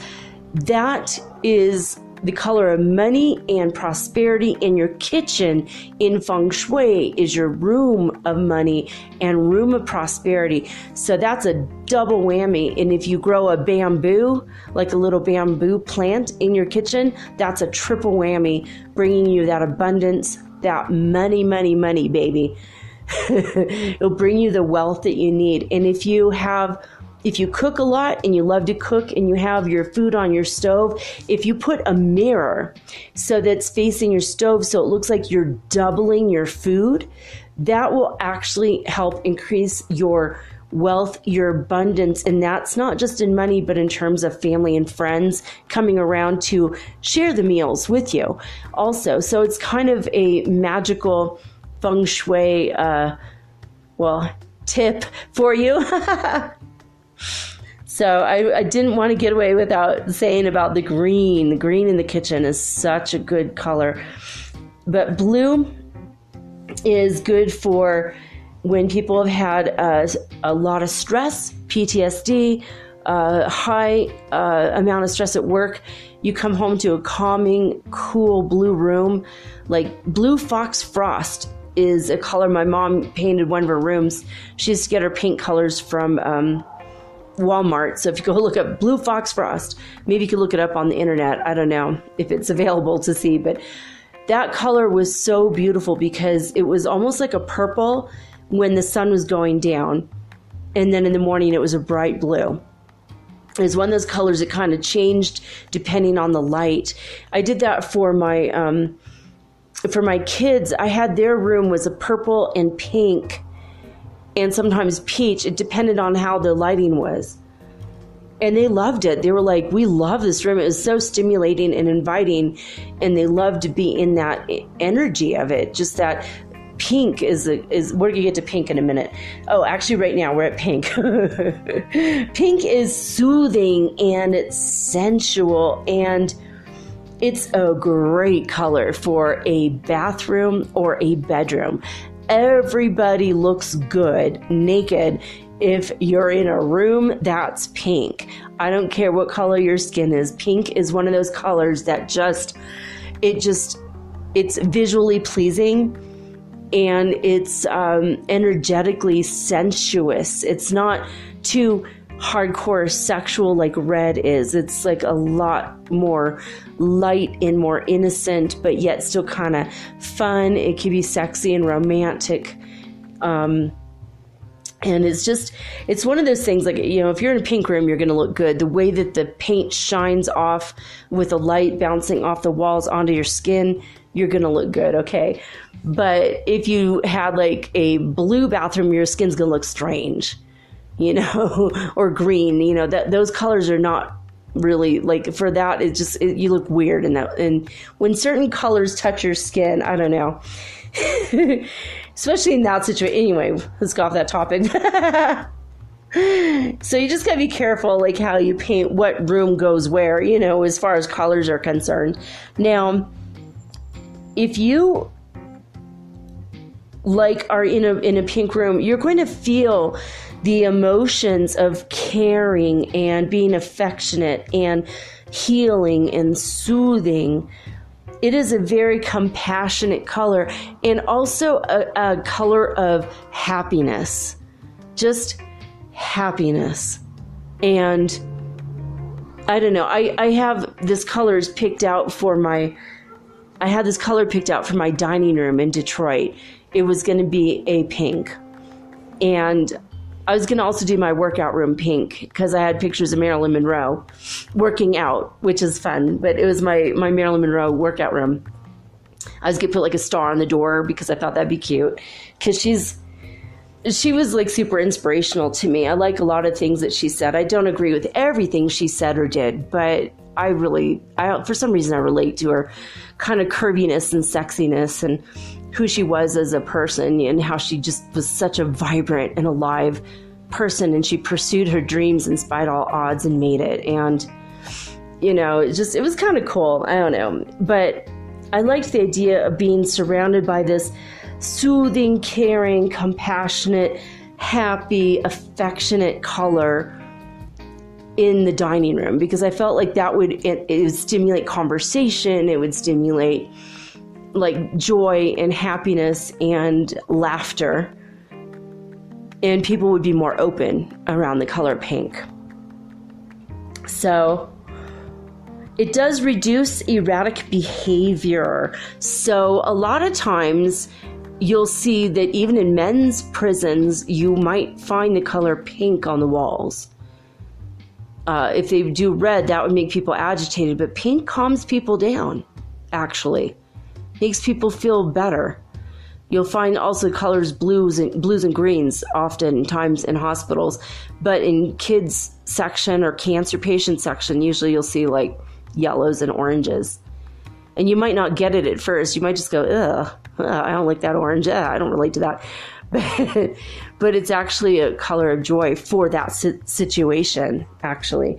That is the color of money and prosperity, in your kitchen in feng shui is your room of money and room of prosperity. So that's a double whammy. And if you grow a bamboo, like a little bamboo plant in your kitchen, that's a triple whammy, bringing you that abundance, that money, money, money, baby. It'll bring you the wealth that you need. And if you cook a lot and you love to cook and you have your food on your stove, if you put a mirror so that's facing your stove so it looks like you're doubling your food, that will actually help increase your wealth, your abundance. And that's not just in money, but in terms of family and friends coming around to share the meals with you also. So it's kind of a magical feng shui, tip for you. So I didn't want to get away without saying about the green. The green in the kitchen is such a good color. But blue is good for when people have had a lot of stress, PTSD, high amount of stress at work. You come home to a calming, cool blue room. Like blue fox frost is a color. My mom painted one of her rooms. She used to get her paint colors from Walmart. So if you go look up blue fox frost, maybe you could look it up on the internet. I don't know if it's available to see, but that color was so beautiful because it was almost like a purple when the sun was going down. And then in the morning, it was a bright blue. It was one of those colors that kind of changed depending on the light. I did that for my kids. I had their room was a purple and pink and sometimes peach. It depended on how the lighting was. And they loved it. They were like, we love this room. It was so stimulating and inviting. And they loved to be in that energy of it. Just that pink is we're going to get to pink in a minute. Oh, actually right now we're at pink. Pink is soothing and it's sensual, and it's a great color for a bathroom or a bedroom. Everybody looks good naked if you're in a room that's pink. I don't care what color your skin is. Pink is one of those colors that it's visually pleasing, and it's energetically sensuous. It's not too hardcore sexual like red is. It's like a lot more light and more innocent, but yet still kind of fun. It can be sexy and romantic. And it's one of those things, like, you know, if you're in a pink room, you're going to look good. The way that the paint shines off with the light bouncing off the walls onto your skin, you're going to look good. Okay. But if you had like a blue bathroom, your skin's going to look strange, you know, or green, you know, those colors are not really like for that. You look weird in that. And when certain colors touch your skin, I don't know, especially in that situation. Anyway, let's go off that topic. So you just gotta be careful, like how you paint, what room goes where, you know, as far as colors are concerned. Now, if you like are in a pink room, you're going to feel the emotions of caring and being affectionate and healing and soothing. It is a very compassionate color, and also a color of happiness, just happiness. And I don't know, I have this colors picked out for I had this color picked out for my dining room in Detroit. It was going to be a pink. And I was going to also do my workout room pink because I had pictures of Marilyn Monroe working out, which is fun. But it was my Marilyn Monroe workout room. I was going to put like a star on the door because I thought that'd be cute. Because she was like super inspirational to me. I like a lot of things that she said. I don't agree with everything she said or did, but I for some reason I relate to her kind of curviness and sexiness and who she was as a person, and how she just was such a vibrant and alive person, and she pursued her dreams in spite of all odds and made it. And, you know, it was kind of cool. I don't know. But I liked the idea of being surrounded by this soothing, caring, compassionate, happy, affectionate color. in the dining room, because I felt like that it would stimulate conversation. It would stimulate like joy and happiness and laughter. And people would be more open around the color pink. So it does reduce erratic behavior. So a lot of times you'll see that even in men's prisons, you might find the color pink on the walls. If they do red, that would make people agitated, but pink calms people down, actually. Makes people feel better. You'll find also colors blues and greens oftentimes in hospitals, but in kids section or cancer patient section, usually you'll see like yellows and oranges. And you might not get it at first. You might just go, ugh, I don't like that orange. I don't relate to that. But it's actually a color of joy for that situation, actually.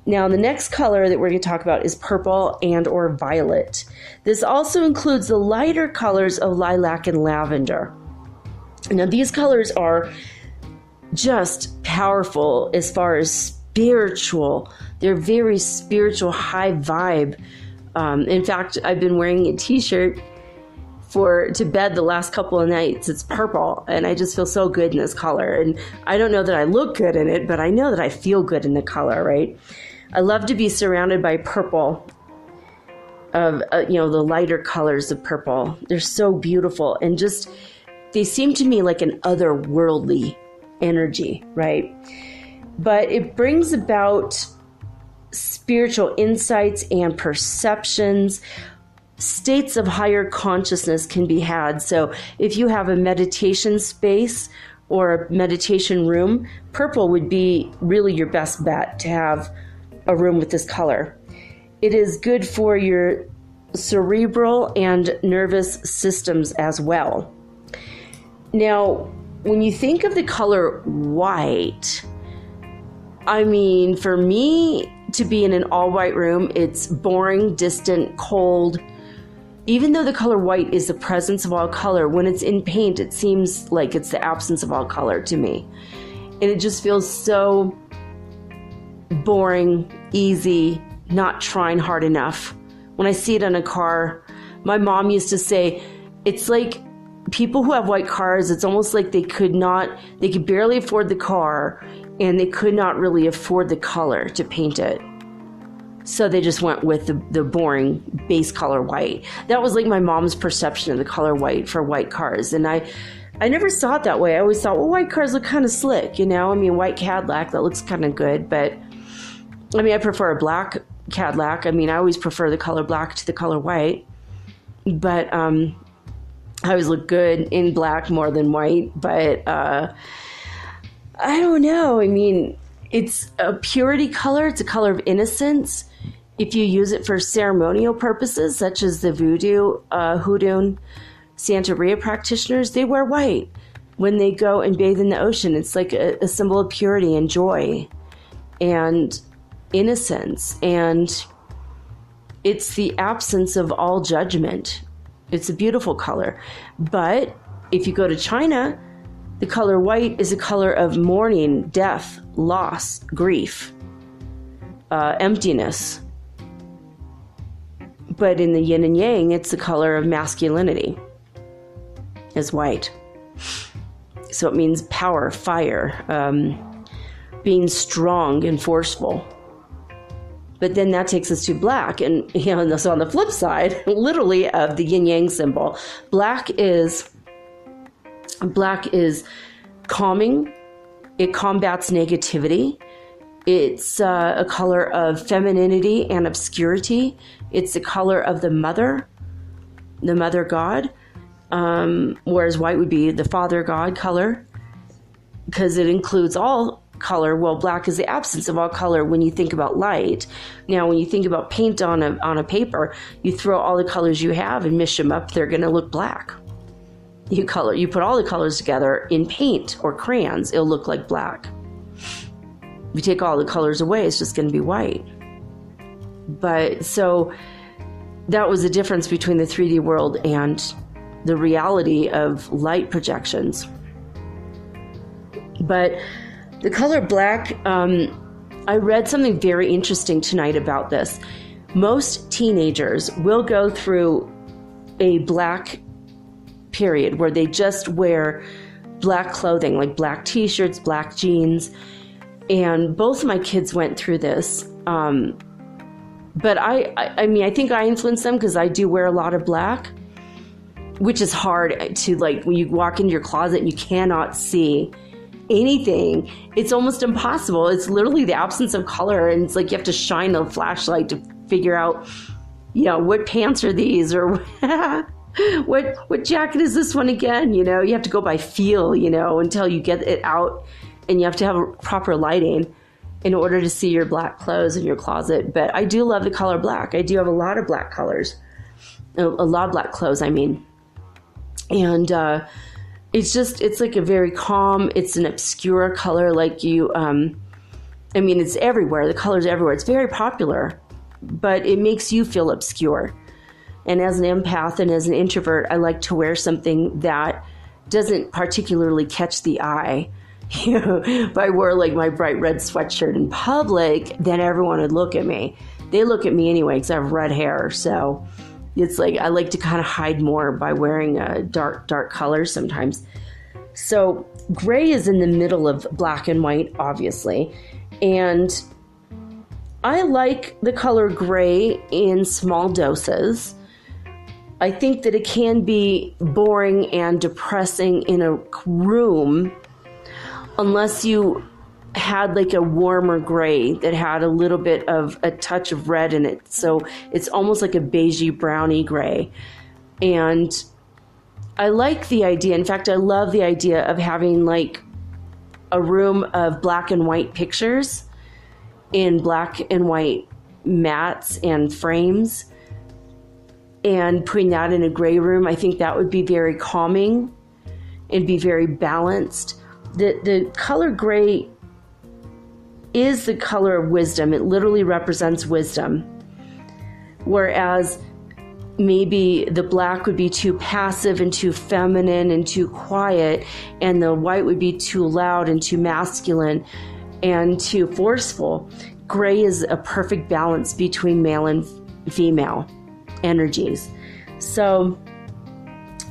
Now, the next color that we're going to talk about is purple and or violet. This also includes the lighter colors of lilac and lavender. Now, these colors are just powerful as far as spiritual. They're very spiritual, high vibe. In fact, I've been wearing a t-shirt to bed the last couple of nights. It's purple, and I just feel so good in this color. And I don't know that I look good in it, but I know that I feel good in the color, right? I love to be surrounded by purple, of the lighter colors of purple. They're so beautiful, and just they seem to me like an otherworldly energy, right? But it brings about spiritual insights and perceptions. States of higher consciousness can be had. So if you have a meditation space or a meditation room, purple would be really your best bet to have a room with this color. It is good for your cerebral and nervous systems as well. Now, when you think of the color white, I mean, for me to be in an all-white room, it's boring, distant, cold. Even though the color white is the presence of all color, when it's in paint, it seems like it's the absence of all color to me. And it just feels so boring, easy, not trying hard enough. When I see it on a car, my mom used to say, it's like people who have white cars, it's almost like they could barely afford the car, and they could not really afford the color to paint it. So they just went with the boring base color white. That was like my mom's perception of the color white for white cars. And I never saw it that way. I always thought, well, white cars look kind of slick, I mean, white Cadillac, that looks kind of good. But I mean, I prefer a black Cadillac. I mean, I always prefer the color black to the color white. But I always look good in black more than white. But I don't know. I mean, it's a purity color. It's a color of innocence. If you use it for ceremonial purposes, such as the voodoo, hoodoo, Santeria practitioners, they wear white when they go and bathe in the ocean. It's like a symbol of purity and joy and innocence. And it's the absence of all judgment. It's a beautiful color. But if you go to China, the color white is a color of mourning, death, loss, grief, emptiness. But in the yin and yang, it's the color of masculinity, is white. So it means power, fire, being strong and forceful. But then that takes us to black. And so on the flip side, literally, of the yin yang symbol, black is calming. It combats negativity. It's a color of femininity and obscurity. It's the color of the mother god, whereas white would be the father god color, because it includes all color. Well, black is the absence of all color when you think about light. Now, when you think about paint on a paper, you throw all the colors you have and mish them up, they're going to look black. You put all the colors together in paint or crayons, it'll look like black. If you take all the colors away, it's just going to be white. But so that was the difference between the 3D world and the reality of light projections. But the color black I read something very interesting tonight about this. Most teenagers will go through a black period where they just wear black clothing, like black t-shirts, black jeans. And both of my kids went through this. But I mean, I think I influenced them because I do wear a lot of black, which is hard to, like, when you walk into your closet and you cannot see anything. It's almost impossible. It's literally the absence of color, and it's like you have to shine a flashlight to figure out, you know, what pants are these, or what jacket is this one again? You know, you have to go by feel, you know, until you get it out, and you have to have proper lighting in order to see your black clothes in your closet. But I do love the color black. I do have a lot of black colors, a lot of black clothes, I mean. And it's like a very calm, it's an obscure color, like you, I mean, it's everywhere. The color's everywhere. It's very popular, but it makes you feel obscure. And as an empath and as an introvert, I like to wear something that doesn't particularly catch the eye. You know, if I wore like my bright red sweatshirt in public, then everyone would look at me. They look at me anyway because I have red hair. So it's like I like to kind of hide more by wearing dark colors sometimes. So gray is in the middle of black and white, obviously. And I like the color gray in small doses. I think that it can be boring and depressing in a room unless you had like a warmer gray that had a little bit of a touch of red in it. So it's almost like a beigey browny gray. And I like the idea. In fact, I love the idea of having like a room of black and white pictures in black and white mats and frames, and putting that in a gray room. I think that would be very calming and be very balanced. The color gray is the color of wisdom. It literally represents wisdom. Whereas maybe the black would be too passive and too feminine and too quiet, and the white would be too loud and too masculine and too forceful. Gray is a perfect balance between male and female energies. So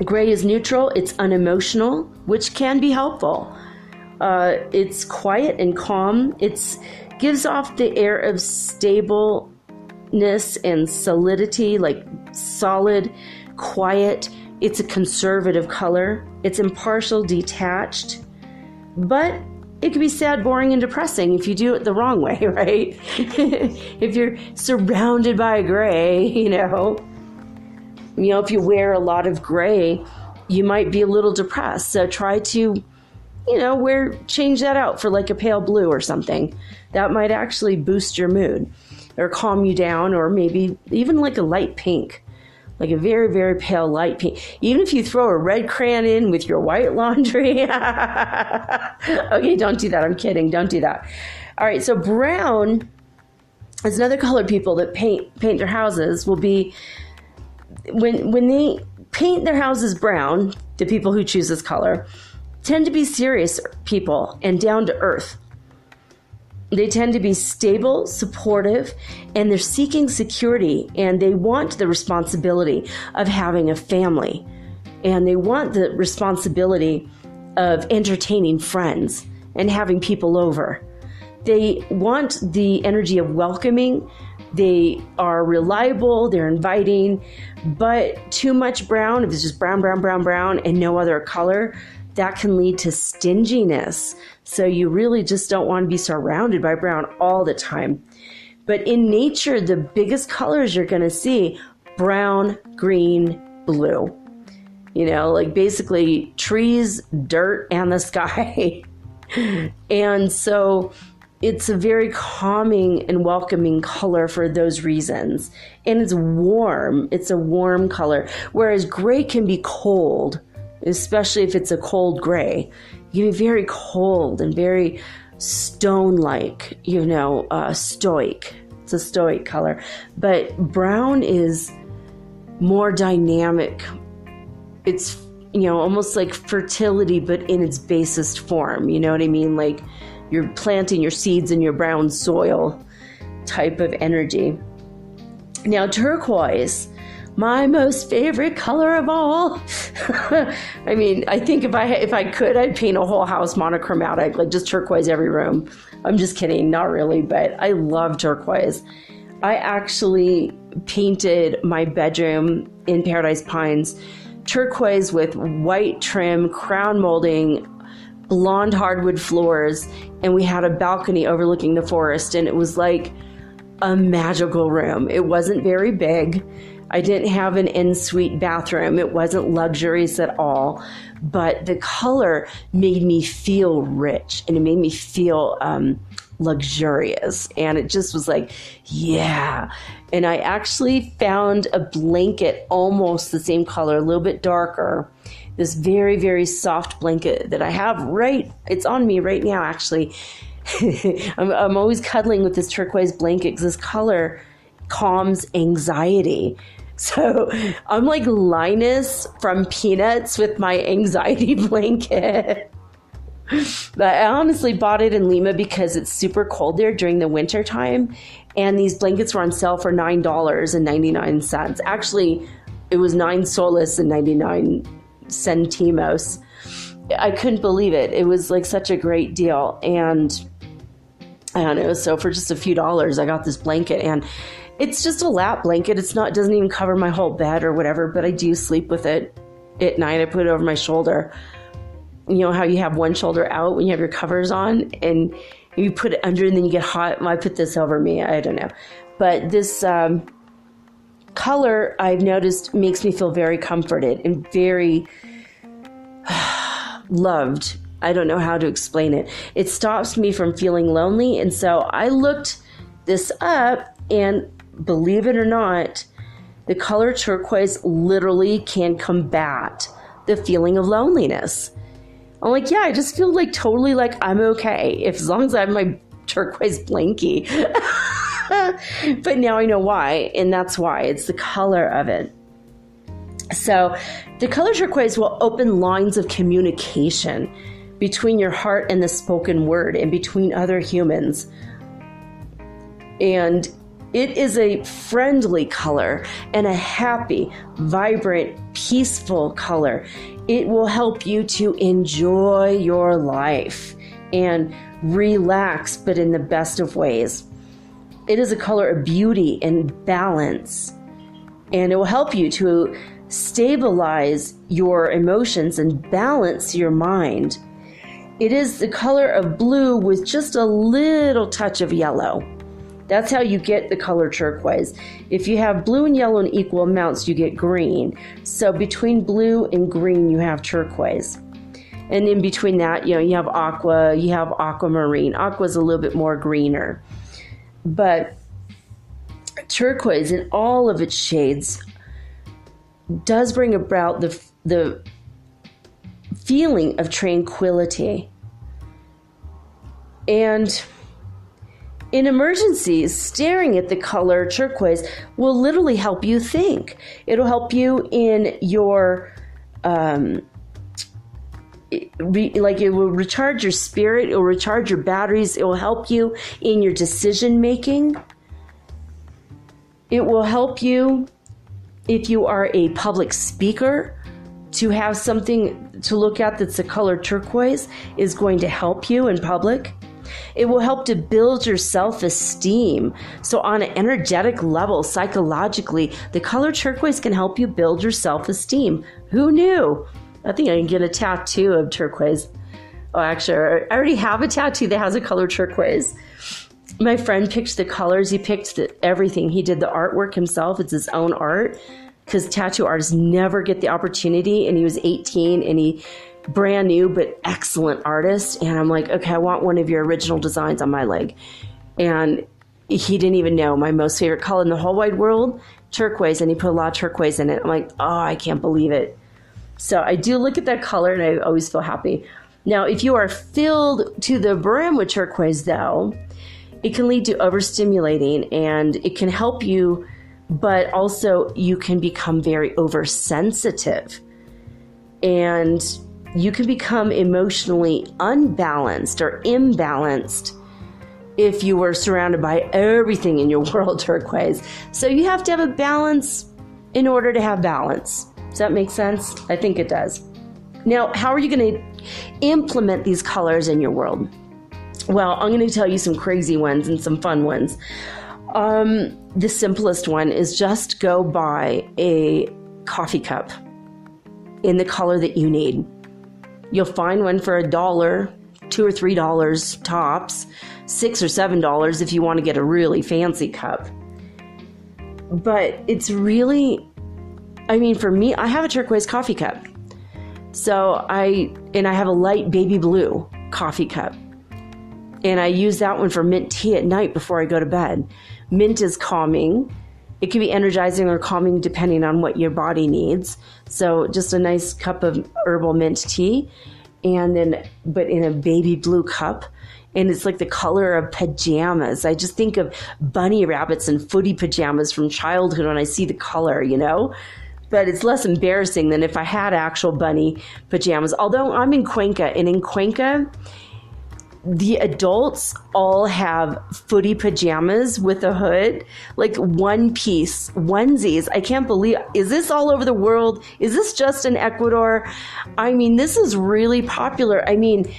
gray is neutral, it's unemotional, which can be helpful. It's quiet and calm. It gives off the air of stableness and solidity, like solid, quiet. It's a conservative color. It's impartial, detached, but it can be sad, boring, and depressing if you do it the wrong way, right? If you're surrounded by gray, you know, if you wear a lot of gray, you might be a little depressed. So try to, change that out for like a pale blue or something. That might actually boost your mood or calm you down, or maybe even like a light pink, like a very, very pale light pink. Even if you throw a red crayon in with your white laundry. Okay, don't do that. I'm kidding. Don't do that. All right, so brown is another color people that paint their houses will be, when they paint their houses brown, the people who choose this color tend to be serious people and down to earth. They tend to be stable, supportive, and they're seeking security, and they want the responsibility of having a family, and they want the responsibility of entertaining friends and having people over. They want the energy of welcoming. They are reliable, they're inviting, but too much brown, if it's just brown, and no other color, that can lead to stinginess. So you really just don't want to be surrounded by brown all the time. But in nature, the biggest colors you're going to see, brown, green, blue. Like basically trees, dirt, and the sky. And so it's a very calming and welcoming color for those reasons. And it's warm. It's a warm color. Whereas gray can be cold, especially if it's a cold gray. It can be very cold and very stone-like, stoic. It's a stoic color. But brown is more dynamic. It's, almost like fertility, but in its basest form. You know what I mean? Like you're planting your seeds in your brown soil type of energy. Now, turquoise, my most favorite color of all. I mean, I think if I could, I'd paint a whole house monochromatic, like just turquoise every room. I'm just kidding, not really, but I love turquoise. I actually painted my bedroom in Paradise Pines turquoise with white trim, crown molding, blonde hardwood floors, and we had a balcony overlooking the forest, and it was like a magical room. It wasn't very big. I didn't have an en-suite bathroom. It wasn't luxurious at all, but the color made me feel rich, and it made me feel luxurious, and it just was like, yeah. And I actually found a blanket almost the same color, a little bit darker, this very, very soft blanket that I have it's on me right now, actually. I'm always cuddling with this turquoise blanket because this color calms anxiety. So I'm like Linus from Peanuts with my anxiety blanket. I honestly bought it in Lima because it's super cold there during the winter time, and these blankets were on sale for $9.99. Actually, it was 9 soles and 99 centimos. I couldn't believe it. It was like such a great deal, and I don't know. So for just a few dollars, I got this blanket, and it's just a lap blanket. It doesn't even cover my whole bed or whatever, but I do sleep with it at night. I put it over my shoulder. You know how you have one shoulder out when you have your covers on, and you put it under and then you get hot? I put this over me. I don't know. But this color, I've noticed, makes me feel very comforted and very loved. I don't know how to explain it. It stops me from feeling lonely. And so I looked this up, and believe it or not, the color turquoise literally can combat the feeling of loneliness. I'm like, yeah, I just feel like totally like I'm okay as long as I have my turquoise blankie. But now I know why, and that's why. It's the color of it. So the color turquoise will open lines of communication between your heart and the spoken word, and between other humans. And it is a friendly color and a happy, vibrant, peaceful color. It will help you to enjoy your life and relax, but in the best of ways. It is a color of beauty and balance, and it will help you to stabilize your emotions and balance your mind. It is the color of blue with just a little touch of yellow. That's how you get the color turquoise. If you have blue and yellow in equal amounts, you get green. So between blue and green, you have turquoise. And in between that, you have aqua, you have aquamarine. Aqua is a little bit more greener. But turquoise in all of its shades does bring about the feeling of tranquility. And in emergencies, staring at the color turquoise will literally help you think. It'll help you in your, it will recharge your spirit. It will recharge your batteries. It will help you in your decision making. It will help you if you are a public speaker. To have something to look at that's the color turquoise is going to help you in public. It will help to build your self-esteem. So on an energetic level, psychologically, the color turquoise can help you build your self-esteem. Who knew? I think I can get a tattoo of turquoise. Oh, actually, I already have a tattoo that has a color turquoise. My friend picked the colors. He picked everything. He did the artwork himself. It's his own art, because tattoo artists never get the opportunity. And he was 18, and he brand new but excellent artist. And I'm like, okay, I want one of your original designs on my leg. And he didn't even know my most favorite color in the whole wide world, turquoise, and he put a lot of turquoise in it. I'm like, oh, I can't believe it. So I do look at that color, and I always feel happy. Now, if you are filled to the brim with turquoise, though, it can lead to overstimulating, and it can help you, but also you can become very oversensitive. And you can become emotionally unbalanced or imbalanced if you were surrounded by everything in your world turquoise. So you have to have a balance in order to have balance. Does that make sense? I think it does. Now, how are you going to implement these colors in your world? Well, I'm going to tell you some crazy ones and some fun ones. The simplest one is just go buy a coffee cup in the color that you need. You'll find one for $1, $2 or $3 tops, $6 or $7 if you want to get a really fancy cup. But it's really, I mean, for me, I have a turquoise coffee cup. So I have a light baby blue coffee cup. And I use that one for mint tea at night before I go to bed. Mint is calming. It can be energizing or calming depending on what your body needs. So just a nice cup of herbal mint tea, but in a baby blue cup. And it's like the color of pajamas. I just think of bunny rabbits and footy pajamas from childhood when I see the color, you know? But it's less embarrassing than if I had actual bunny pajamas. Although I'm in Cuenca, and in Cuenca, the adults all have footy pajamas with a hood, like one piece onesies. I can't believe, is this all over the world? Is this just in Ecuador? I mean, this is really popular. I mean,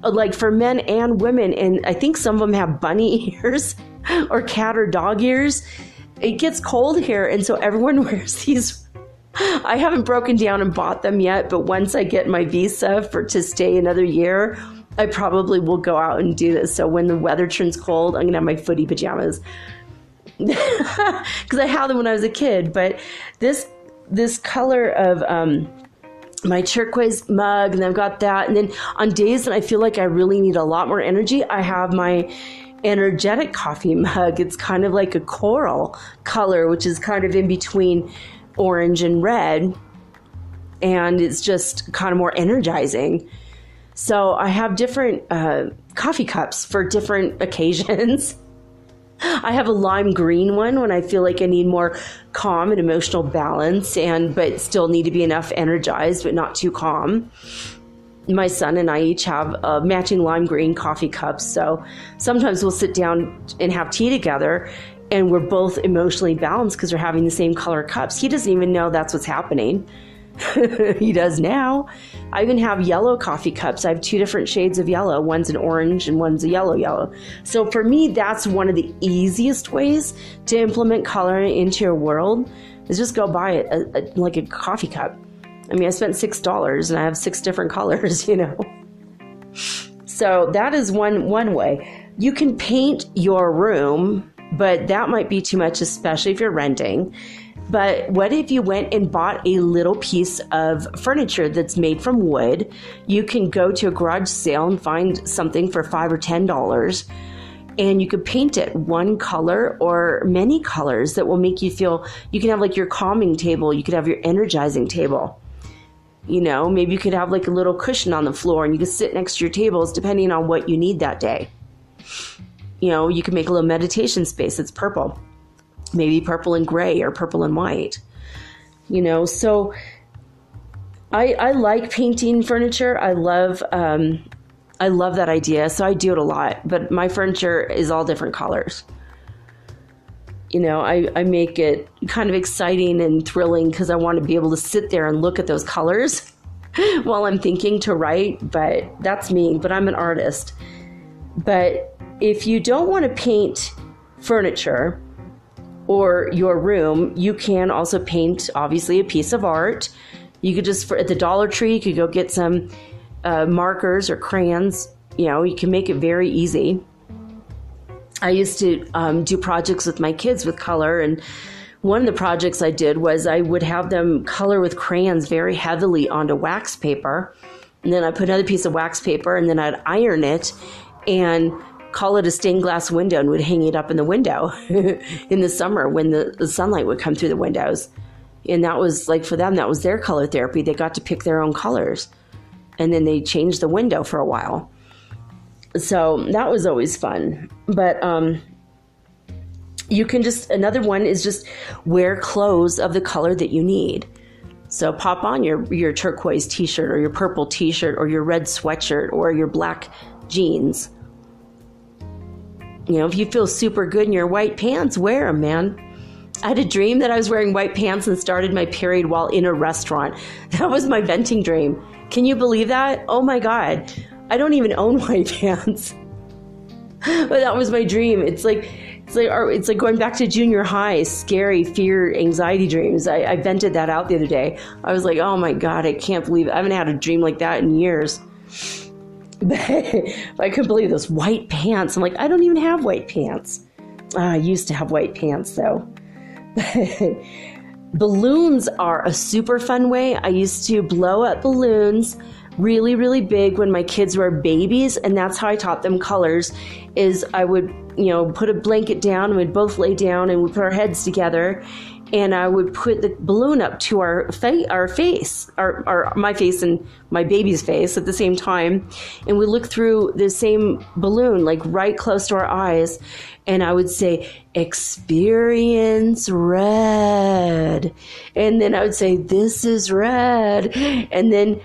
like for men and women, and I think some of them have bunny ears or cat or dog ears. It gets cold here, and so everyone wears these. I haven't broken down and bought them yet, but once I get my visa to stay another year, I probably will go out and do this. So when the weather turns cold, I'm going to have my footy pajamas. Because I had them when I was a kid. But this color of my turquoise mug, and I've got that. And then on days that I feel like I really need a lot more energy, I have my energetic coffee mug. It's kind of like a coral color, which is kind of in between orange and red. And it's just kind of more energizing. So I have different coffee cups for different occasions. I have a lime green one when I feel like I need more calm and emotional balance, but still need to be enough energized, but not too calm. My son and I each have matching lime green coffee cups. So sometimes we'll sit down and have tea together, and we're both emotionally balanced because we're having the same color cups. He doesn't even know that's what's happening. He does now. I even have yellow coffee cups. I have 2 different shades of yellow. One's an orange and one's a yellow. So for me, that's one of the easiest ways to implement color into your world, is just go buy like a coffee cup. I mean, I spent $6 and I have 6 different colors, you know. So that is one way. You can paint your room, but that might be too much, especially if you're renting. But what if you went and bought a little piece of furniture that's made from wood? You can go to a garage sale and find something for $5 or $10, and you could paint it one color or many colors that will make you feel, you can have like your calming table, you could have your energizing table. You know, maybe you could have like a little cushion on the floor and you could sit next to your tables depending on what you need that day. You know, you can make a little meditation space that's purple. Maybe purple and gray or purple and white, you know. So I like painting furniture. I love that idea. So I do it a lot, but my furniture is all different colors. You know, I make it kind of exciting and thrilling because I want to be able to sit there and look at those colors while I'm thinking to write, but that's me, but I'm an artist. But if you don't want to paint furniture or your room, you can also paint, obviously, a piece of art. You could just, at the Dollar Tree, you could go get some markers or crayons. You know, you can make it very easy. I used to do projects with my kids with color, and one of the projects I did was I would have them color with crayons very heavily onto wax paper, and then I put another piece of wax paper, and then I'd iron it and call it a stained glass window, and would hang it up in the window in the summer when the sunlight would come through the windows. And that was like, for them, that was their color therapy. They got to pick their own colors, and then they changed the window for a while. So that was always fun. But you can just, another one is just wear clothes of the color that you need. So pop on your turquoise t-shirt or your purple t-shirt or your red sweatshirt or your black jeans. You know, if you feel super good in your white pants, wear them, man. I had a dream that I was wearing white pants and started my period while in a restaurant. That was my venting dream. Can you believe that? Oh my God. I don't even own white pants. But that was my dream. It's like going back to junior high, scary fear, anxiety dreams. I vented that out the other day. I was like, oh my God, I can't believe it. I haven't had a dream like that in years. But I couldn't believe those white pants. I'm like, I don't even have white pants. I used to have white pants though. Balloons are a super fun way. I used to blow up balloons really, really big when my kids were babies, and that's how I taught them colors. Is I would, put a blanket down, and we'd both lay down, and we'd put our heads together, and I would put the balloon up to our face, my face and my baby's face at the same time, and we look through the same balloon, like right close to our eyes, and I would say, experience red, and then I would say, this is red, and then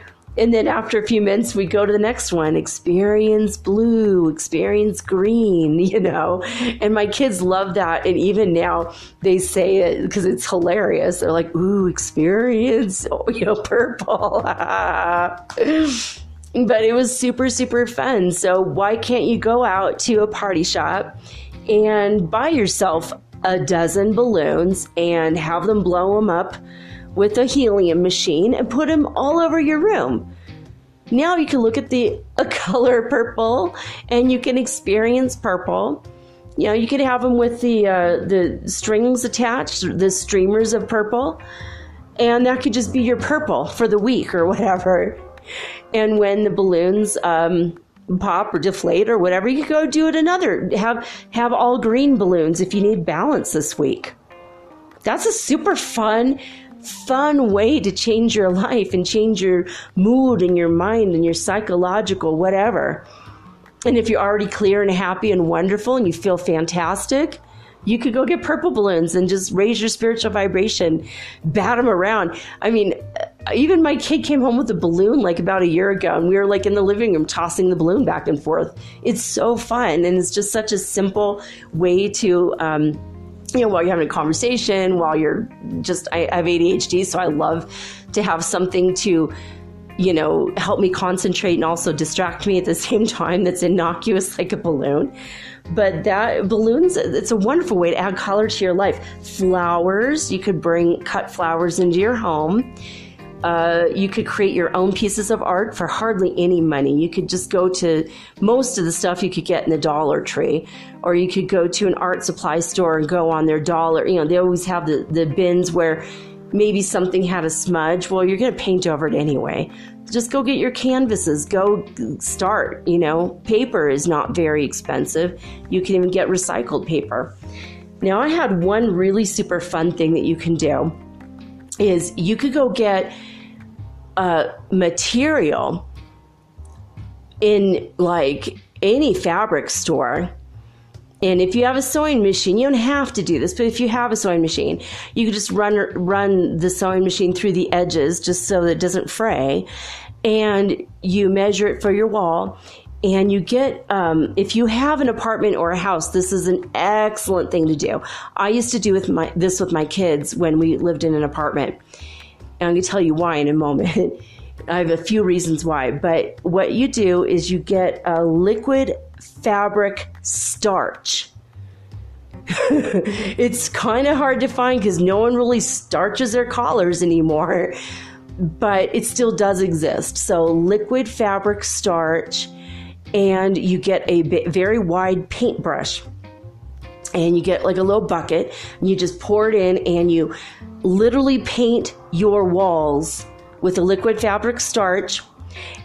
after a few minutes, we go to the next one, experience blue, experience green, and my kids love that. And even now they say it because it's hilarious. They're like, ooh, experience, purple. But it was super, super fun. So why can't you go out to a party shop and buy yourself a dozen balloons and have them blow them up with a helium machine and put them all over your room. Now you can look at the color purple and you can experience purple. You could have them with the strings attached, the streamers of purple, and that could just be your purple for the week or whatever. And when the balloons pop or deflate or whatever, you could go do it have all green balloons if you need balance this week. That's a super fun way to change your life and change your mood and your mind and your psychological whatever. And if you're already clear and happy and wonderful and you feel fantastic, you could go get purple balloons and just raise your spiritual vibration, bat them around. I mean, even my kid came home with a balloon like about a year ago, and we were like in the living room tossing the balloon back and forth. It's so fun, and it's just such a simple way to while you're having a conversation, while you're I have ADHD, so I love to have something to, help me concentrate and also distract me at the same time that's innocuous like a balloon. But balloons, it's a wonderful way to add color to your life. Flowers, you could bring cut flowers into your home. You could create your own pieces of art for hardly any money. You could just go to most of the stuff you could get in the Dollar Tree, or you could go to an art supply store and go on their dollar. They always have the bins where maybe something had a smudge. Well, you're going to paint over it anyway. Just go get your canvases. Go start. Paper is not very expensive. You can even get recycled paper. Now, I had one really super fun thing that you can do is you could go get material in like any fabric store. And if you have a sewing machine, you don't have to do this, but if you have a sewing machine, you could just run the sewing machine through the edges just so that it doesn't fray, and you measure it for your wall. And you get, if you have an apartment or a house, this is an excellent thing to do. I used to do this with my kids when we lived in an apartment. And I'm going to tell you why in a moment. I have a few reasons why. But what you do is you get a liquid fabric starch. It's kind of hard to find because no one really starches their collars anymore. But it still does exist. So liquid fabric starch. And you get a very wide paintbrush, and you get like a little bucket, and you just pour it in, and you literally paint your walls with a liquid fabric starch,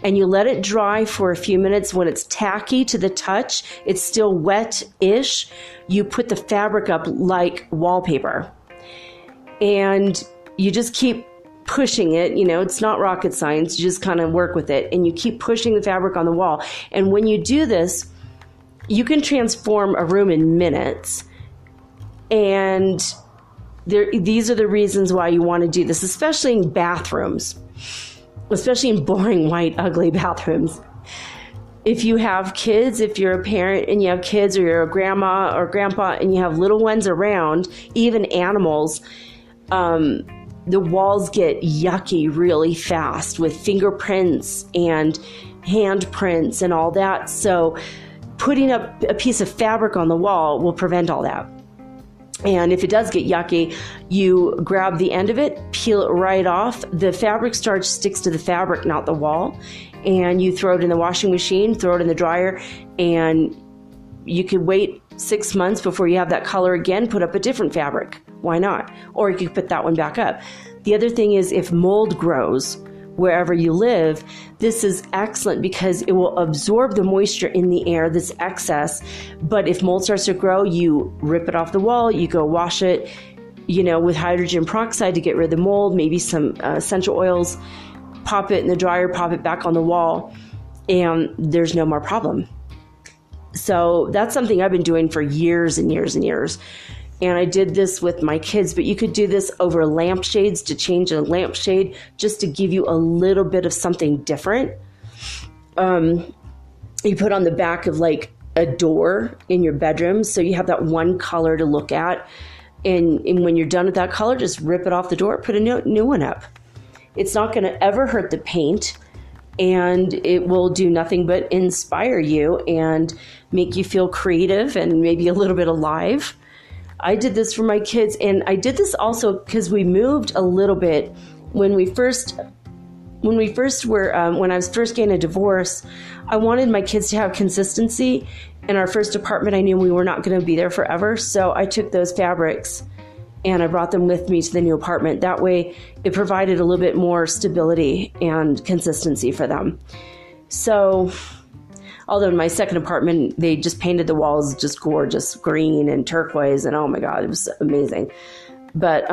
and you let it dry for a few minutes. When it's tacky to the touch, it's still wet-ish, you put the fabric up like wallpaper, and you just keep pushing it. It's not rocket science. You just kind of work with it, and you keep pushing the fabric on the wall. And when you do this, you can transform a room in minutes. And these are the reasons why you want to do this, especially in bathrooms, especially in boring, white, ugly bathrooms. If you have kids, if you're a parent and you have kids, or you're a grandma or grandpa and you have little ones around, even animals, the walls get yucky really fast with fingerprints and handprints and all that. So putting up a piece of fabric on the wall will prevent all that. And if it does get yucky, you grab the end of it, peel it right off. The fabric starch sticks to the fabric, not the wall. And you throw it in the washing machine, throw it in the dryer, and you could wait 6 months before you have that color again, put up a different fabric. Why not? Or you could put that one back up. The other thing is, if mold grows wherever you live, this is excellent because it will absorb the moisture in the air, this excess. But if mold starts to grow, you rip it off the wall, you go wash it, with hydrogen peroxide to get rid of the mold, maybe some essential oils, pop it in the dryer, pop it back on the wall, and there's no more problem. So that's something I've been doing for years and years and years. And I did this with my kids, but you could do this over lampshades, to change a lampshade just to give you a little bit of something different. You put on the back of like a door in your bedroom, so you have that one color to look at. And when you're done with that color, just rip it off the door, put a new one up. It's not going to ever hurt the paint, and it will do nothing but inspire you and make you feel creative and maybe a little bit alive. I did this for my kids, and I did this also because we moved a little bit when I was first getting a divorce. I wanted my kids to have consistency. In our first apartment, I knew we were not going to be there forever, so I took those fabrics and I brought them with me to the new apartment. That way, it provided a little bit more stability and consistency for them. So, although in my second apartment, they just painted the walls just gorgeous green and turquoise, and oh my God, it was amazing. But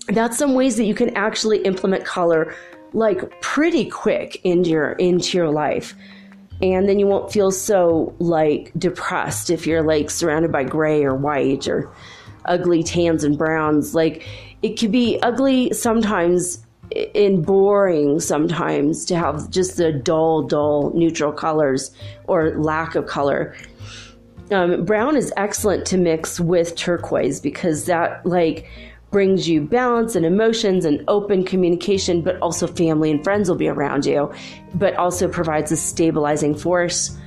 that's some ways that you can actually implement color like pretty quick into your life. And then you won't feel so like depressed if you're like surrounded by gray or white or ugly tans and browns. Like, it could be ugly sometimes and boring sometimes to have just the dull neutral colors or lack of color. Brown is excellent to mix with turquoise because that like brings you balance and emotions and open communication, but also family and friends will be around you, but also provides a stabilizing force.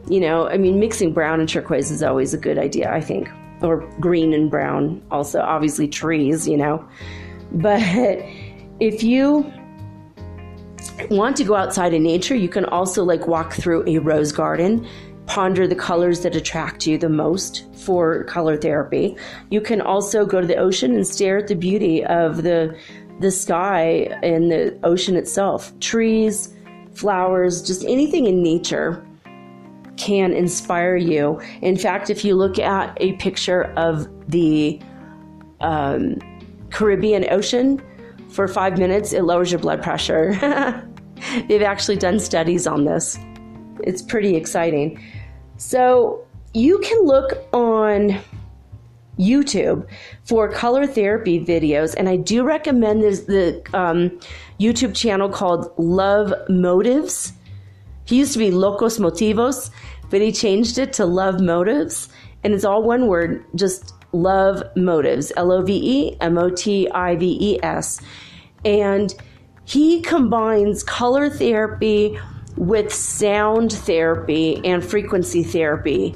Mixing brown and turquoise is always a good idea, I think. Or green and brown also, obviously trees, But if you want to go outside in nature, you can also like walk through a rose garden, ponder the colors that attract you the most for color therapy. You can also go to the ocean and stare at the beauty of the sky and the ocean itself. Trees, flowers, just anything in nature can inspire you. In fact, if you look at a picture of the Caribbean Ocean for 5 minutes, it lowers your blood pressure. They've actually done studies on this. It's pretty exciting. So you can look on YouTube for color therapy videos, and I do recommend the YouTube channel called Love Motives. He used to be Locos Motivos, but he changed it to Love Motives, and it's all one word, just Love Motives, LOVEMOTIVES. And he combines color therapy with sound therapy and frequency therapy.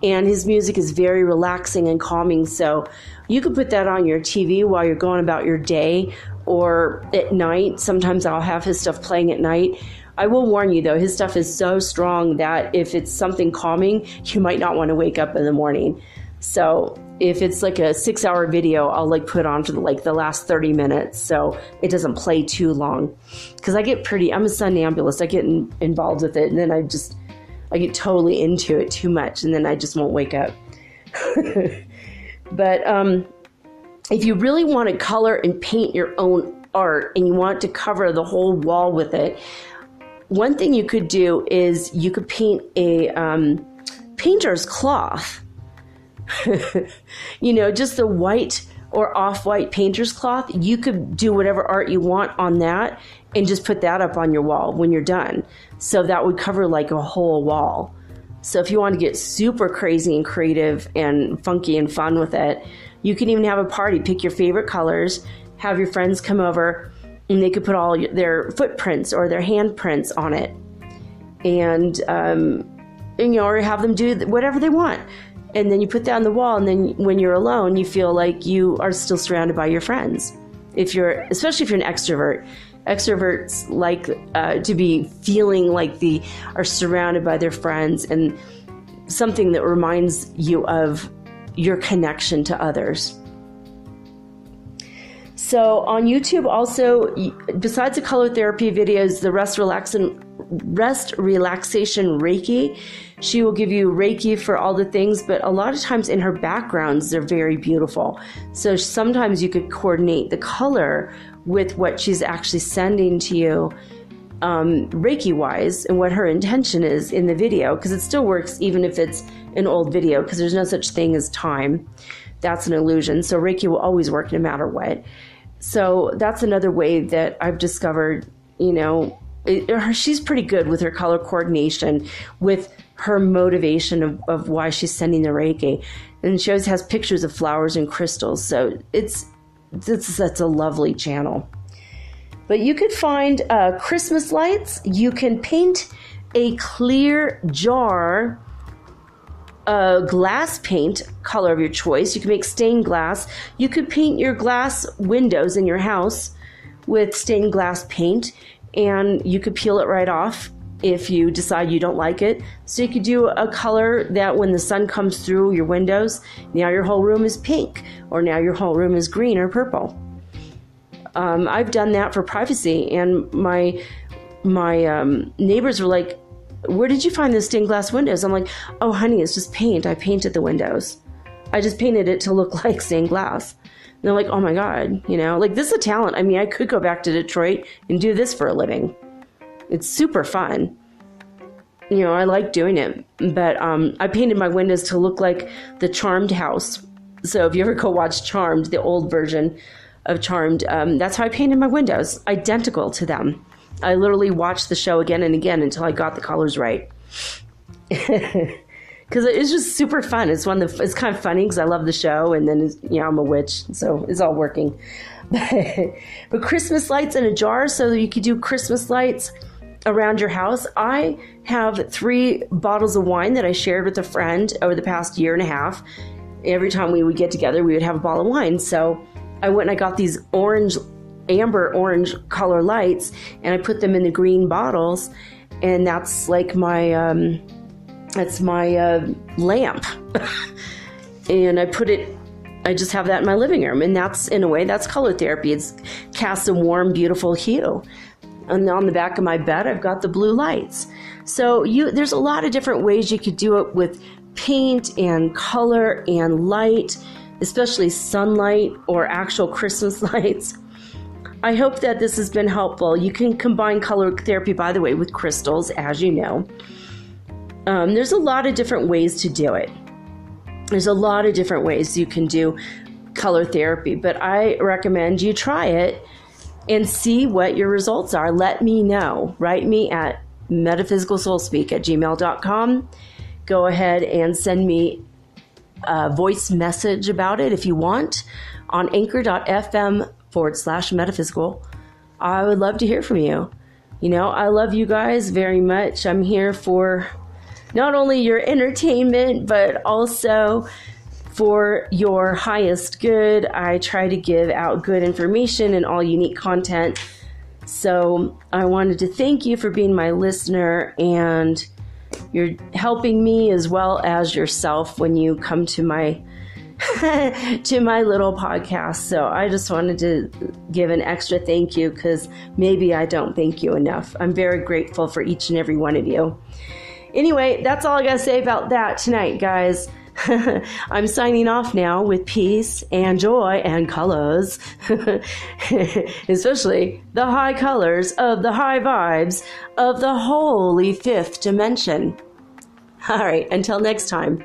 And his music is very relaxing and calming, so you could put that on your TV while you're going about your day or at night. Sometimes I'll have his stuff playing at night. I will warn you, though, his stuff is so strong that if it's something calming, you might not want to wake up in the morning. So if it's like a 6-hour video, I'll like put on for the last 30 minutes so it doesn't play too long. Because I'm a somnambulist. I get involved with it, and then I get totally into it too much, and then I just won't wake up. But if you really want to color and paint your own art and you want to cover the whole wall with it, one thing you could do is you could paint a painter's cloth. Just the white or off-white painter's cloth, you could do whatever art you want on that and just put that up on your wall when you're done. So that would cover like a whole wall. So if you want to get super crazy and creative and funky and fun with it, you can even have a party. Pick your favorite colors, have your friends come over, and they could put all their footprints or their handprints on it. And or have them do whatever they want. And then you put that on the wall, and then when you're alone, you feel like you are still surrounded by your friends. Especially if you're an extrovert. Extroverts like to be feeling like they are surrounded by their friends and something that reminds you of your connection to others. So on YouTube also, besides the color therapy videos, the rest relaxation Reiki, she will give you Reiki for all the things, but a lot of times in her backgrounds, they're very beautiful. So sometimes you could coordinate the color with what she's actually sending to you Reiki-wise and what her intention is in the video, because it still works even if it's an old video, because there's no such thing as time. That's an illusion. So Reiki will always work no matter what. So that's another way that I've discovered, she's pretty good with her color coordination, with her motivation of why she's sending the Reiki. And she always has pictures of flowers and crystals. So that's a lovely channel. But you could find Christmas lights. You can paint a clear jar, glass paint, color of your choice. You can make stained glass. You could paint your glass windows in your house with stained glass paint, and you could peel it right off if you decide you don't like it. So you could do a color that when the sun comes through your windows, now your whole room is pink, or now your whole room is green or purple. I've done that for privacy, and my neighbors were like, "Where did you find those stained glass windows?" I'm like, "Oh, honey, it's just paint. I painted the windows. I just painted it to look like stained glass." And they're like, "Oh my God, this is a talent. I mean, I could go back to Detroit and do this for a living. It's super fun. I like doing it." But I painted my windows to look like the Charmed house. So if you ever go watch Charmed, the old version of Charmed, that's how I painted my windows, identical to them. I literally watched the show again and again until I got the colors right. Because it's just super fun. It's it's kind of funny because I love the show, and then I'm a witch, so it's all working. But Christmas lights in a jar, so that you could do Christmas lights around your house. I have 3 bottles of wine that I shared with a friend over the past year and a half. Every time we would get together, we would have a bottle of wine. So I went and I got these amber orange color lights, and I put them in the green bottles, and that's like my lamp. And I just have that in my living room, and that's, in a way, that's color therapy. It's casts a warm, beautiful hue. And on the back of my bed, I've got the blue lights. So there's a lot of different ways you could do it with paint and color and light, especially sunlight or actual Christmas lights. I hope that this has been helpful. You can combine color therapy, by the way, with crystals, as you know. There's a lot of different ways to do it. There's a lot of different ways you can do color therapy, but I recommend you try it and see what your results are. Let me know. Write me at metaphysicalsoulspeak@gmail.com. Go ahead and send me a voice message about it if you want on anchor.fm/metaphysical. I would love to hear from you. I love you guys very much. I'm here for not only your entertainment, but also for your highest good. I try to give out good information and all unique content. So I wanted to thank you for being my listener, and you're helping me as well as yourself when you come to my to my little podcast. So I just wanted to give an extra thank you, because maybe I don't thank you enough. I'm very grateful for each and every one of you. Anyway, that's all I got to say about that tonight, guys. I'm signing off now with peace and joy and colors, especially the high colors of the high vibes of the holy 5th dimension. All right, until next time.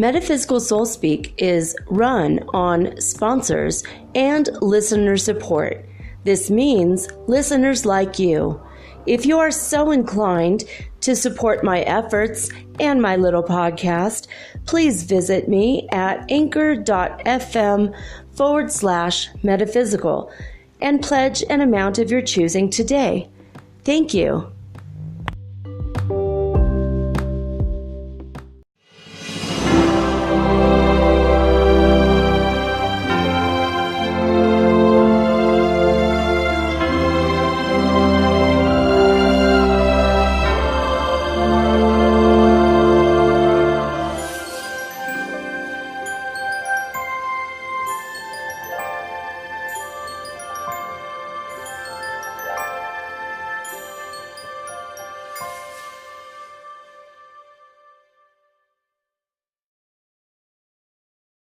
Metaphysical Soul Speak is run on sponsors and listener support. This means listeners like you. If you are so inclined to support my efforts and my little podcast, please visit me at anchor.fm/metaphysical and pledge an amount of your choosing today. Thank you.